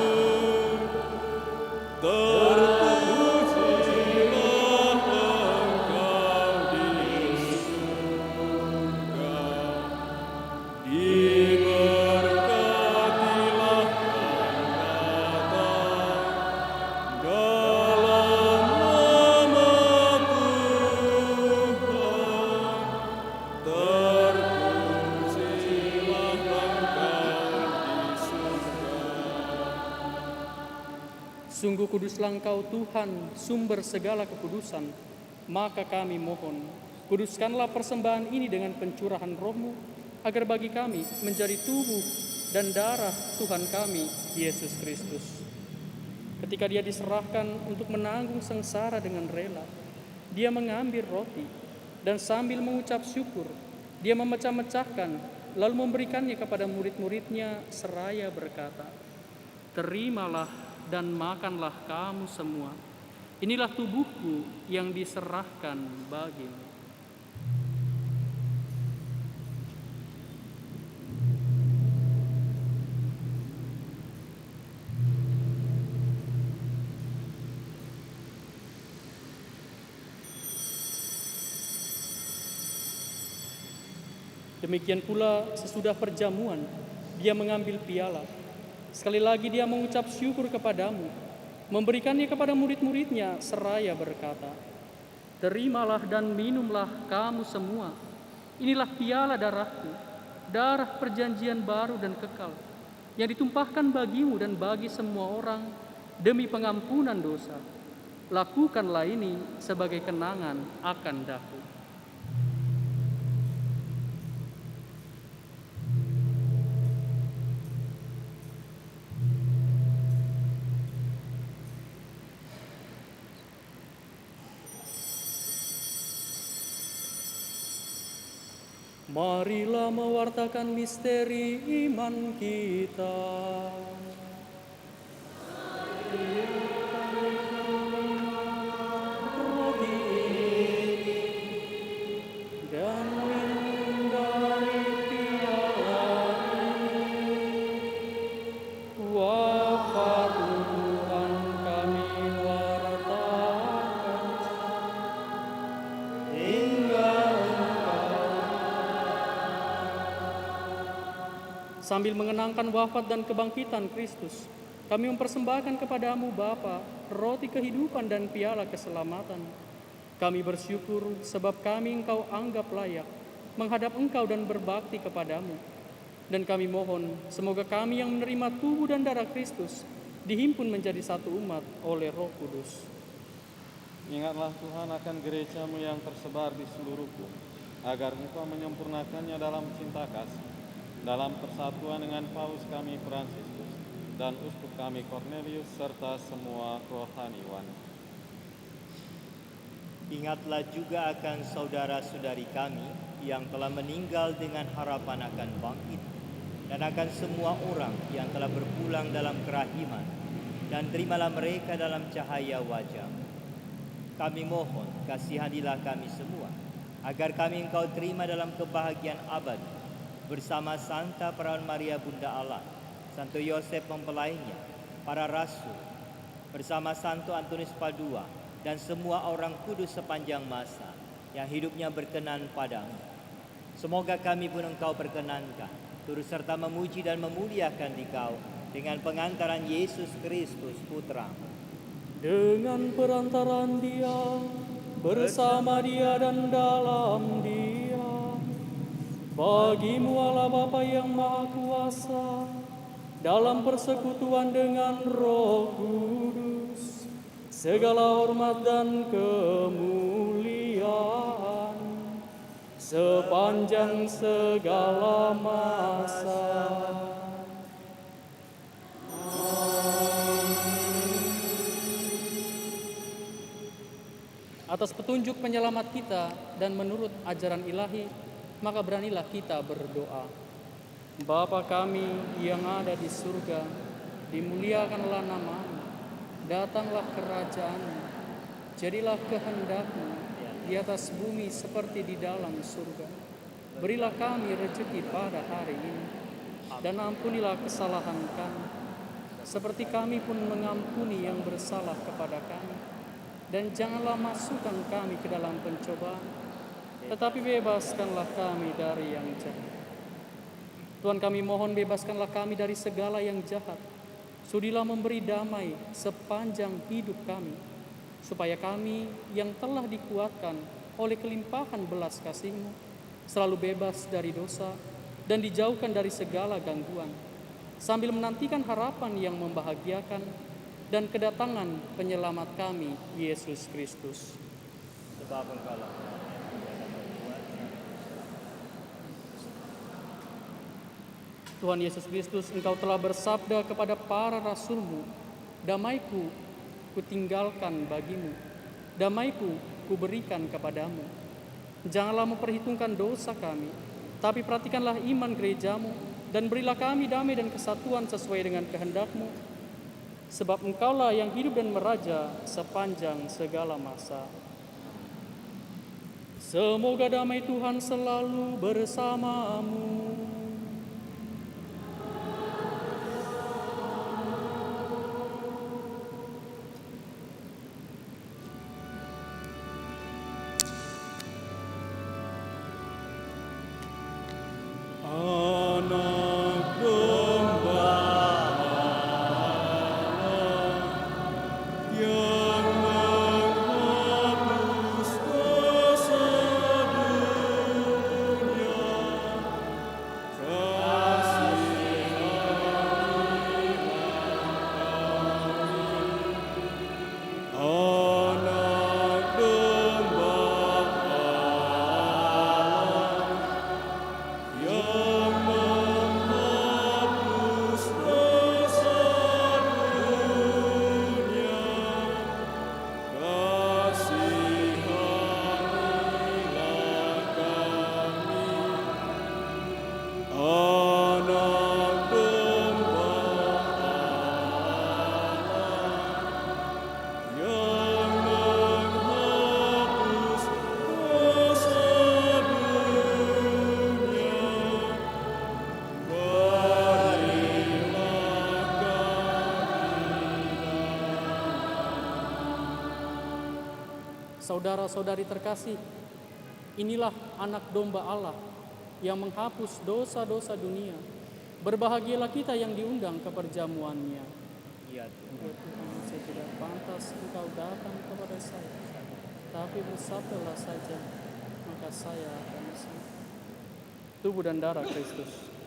Terpujilah Engkau di surga. Diberkatilah Engkau dalam nama Tuhan. Terpujilah Engkau di surga. Sungguh kuduslah Engkau Tuhan, sumber segala kekudusan. Maka kami mohon, kuduskanlah persembahan ini dengan pencurahan Roh-Mu, agar bagi kami menjadi tubuh dan darah Tuhan kami, Yesus Kristus. Ketika Dia diserahkan untuk menanggung sengsara dengan rela, Dia mengambil roti, dan sambil mengucap syukur, Dia memecah-mecahkan, lalu memberikannya kepada murid-muridnya seraya berkata, "Terimalah dan makanlah kamu semua. Inilah tubuhku yang diserahkan bagimu." Demikian pula sesudah perjamuan, Dia mengambil piala. Sekali lagi Dia mengucap syukur kepadamu, memberikannya kepada murid-muridnya seraya berkata, "Terimalah dan minumlah kamu semua. Inilah piala darahku, darah perjanjian baru dan kekal, yang ditumpahkan bagimu dan bagi semua orang demi pengampunan dosa. Lakukanlah ini sebagai kenangan akan daku." Marilah mewartakan misteri iman kita. roti ini dan minum dari piala ini. Wafat Tuhan kami wartakan hingga sambil mengenangkan wafat dan kebangkitan Kristus, kami mempersembahkan kepadamu Bapa, roti kehidupan dan piala keselamatan. Kami bersyukur sebab kami Engkau anggap layak menghadap Engkau dan berbakti kepadamu. Dan kami mohon, semoga kami yang menerima tubuh dan darah Kristus dihimpun menjadi satu umat oleh Roh Kudus. Ingatlah Tuhan akan gerejamu yang tersebar di seluruh bumi, agar Engkau menyempurnakannya dalam cinta kasih, dalam persatuan dengan Paus kami Fransiskus dan Uskup kami Cornelius serta semua rohaniwan. Ingatlah juga akan saudara-saudari kami yang telah meninggal dengan harapan akan bangkit, dan akan semua orang yang telah berpulang dalam kerahiman, dan terimalah mereka dalam cahaya wajah. Kami mohon, kasihanilah kami semua, agar kami Engkau terima dalam kebahagiaan abadi, bersama Santa Perawan Maria Bunda Allah, Santo Yosef mempelainya, para rasul, bersama Santo Antonius Padua, dan semua orang kudus sepanjang masa, yang hidupnya berkenan padamu. Semoga kami pun Engkau perkenankan, turut serta memuji dan memuliakan Dikau, dengan pengantaran Yesus Kristus Putra. Dengan perantaraan Dia, bersama Dia dan dalam Dia, bagimu Allah Bapa yang Maha Kuasa, dalam persekutuan dengan Roh Kudus, segala hormat dan kemuliaan sepanjang segala masa. Atas petunjuk penyelamat kita dan menurut ajaran ilahi, maka beranilah kita berdoa. Bapa kami yang ada di surga, dimuliakanlah nama-Mu, datanglah kerajaan-Mu, jadilah kehendak-Mu di atas bumi seperti di dalam surga. Berilah kami rezeki pada hari ini, dan ampunilah kesalahan kami, seperti kami pun mengampuni yang bersalah kepada kami. Dan janganlah masukkan kami ke dalam pencobaan, tetapi bebaskanlah kami dari yang jahat. Tuhan, kami mohon bebaskanlah kami dari segala yang jahat. Sudilah memberi damai sepanjang hidup kami, supaya kami yang telah dikuatkan oleh kelimpahan belas kasih-Mu selalu bebas dari dosa dan dijauhkan dari segala gangguan, sambil menantikan harapan yang membahagiakan dan kedatangan penyelamat kami, Yesus Kristus. Sebab Engkaulah Tuhan Yesus Kristus, Engkau telah bersabda kepada para rasul-Mu, damaiku kutinggalkan bagimu, damaiku kuberikan kepadamu. Janganlah memperhitungkan dosa kami, tapi perhatikanlah iman gereja-Mu, dan berilah kami damai dan kesatuan sesuai dengan kehendak-Mu. Sebab Engkaulah yang hidup dan meraja sepanjang segala masa. Semoga damai Tuhan selalu bersamamu. Anak domba yang menghapus dosa dunia, Saudara-saudari terkasih, inilah anak domba Allah yang menghapus dosa-dosa dunia. Berbahagialah kita yang diundang ke perjamuannya. Ya Tuhan. Ya Tuhan, saya tidak pantas Engkau datang kepada saya, tapi bersabdalah saja, maka saya akan sembuh. Tubuh dan darah Kristus.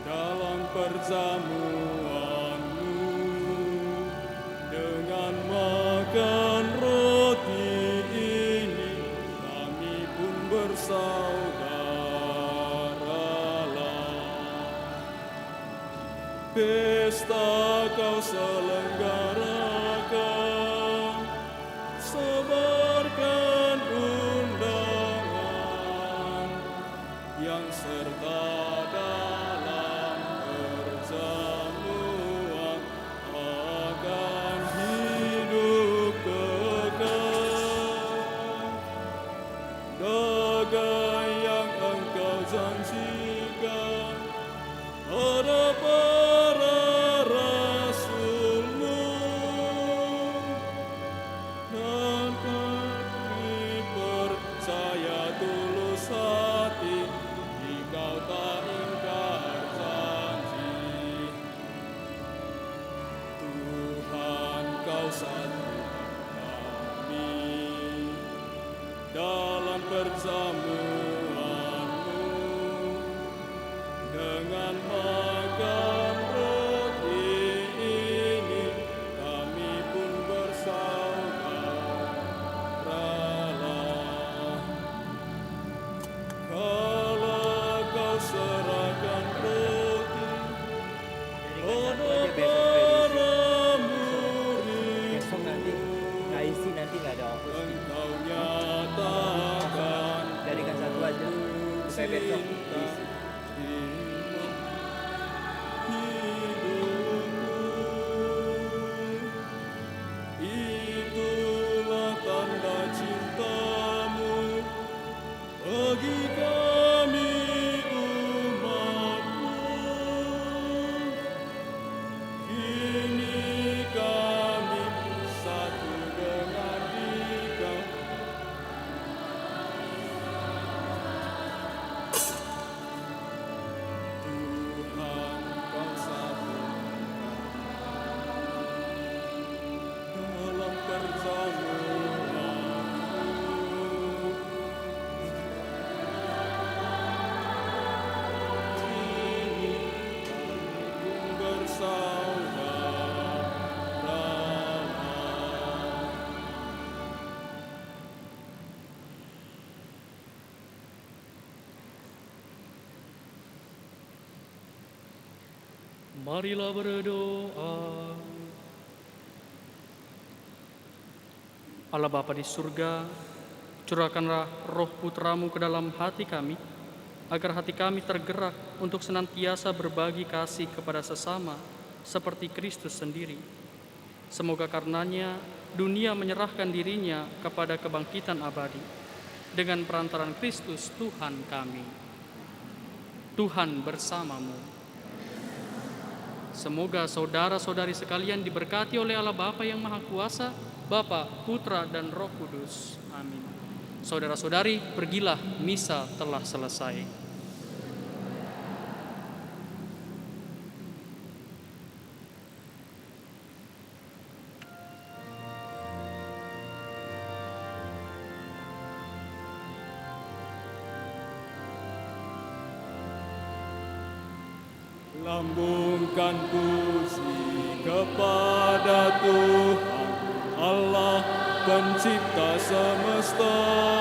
Dalam perjamuan-Mu, dengan makan roti ini, kami pun bersaudaralah. Pesta Kau selenggarakan, sebarkan undangan yang serta dalam perjamuan akan hidup kekal. Dagai yang Engkau janjikan pada para rasul-Mu, dan kami percaya tulus hati Kau tak ingkar janji. Tuhan, Kau satu kami dalam perjamuan-Mu, dengan makan roti ini kami pun bersaudaralah. Kalau Kau serahkan roti pada para murid, Besok nanti nggak isi, nanti nggak ada ongkos. Engkau nyatakan Jadikan satu aja supaya besok diisi. Itulah tanda cinta-Mu bagi kami umat-Mu. Kini kami satu Marilah berdoa. Allah Bapa di surga, curahkanlah roh putramu ke dalam hati kami, agar hati kami tergerak untuk senantiasa berbagi kasih kepada sesama, seperti Kristus sendiri. Semoga karenanya dunia menyerahkan dirinya kepada kebangkitan abadi, dengan perantaran Kristus Tuhan kami. Tuhan bersamamu. Semoga saudara-saudari sekalian diberkati oleh Allah Bapa yang Maha Kuasa, Bapa, Putra, dan Roh Kudus. Amin. Saudara-saudari, pergilah, misa telah selesai. Lambungkan puji kepada Tuhan Allah pencipta semesta.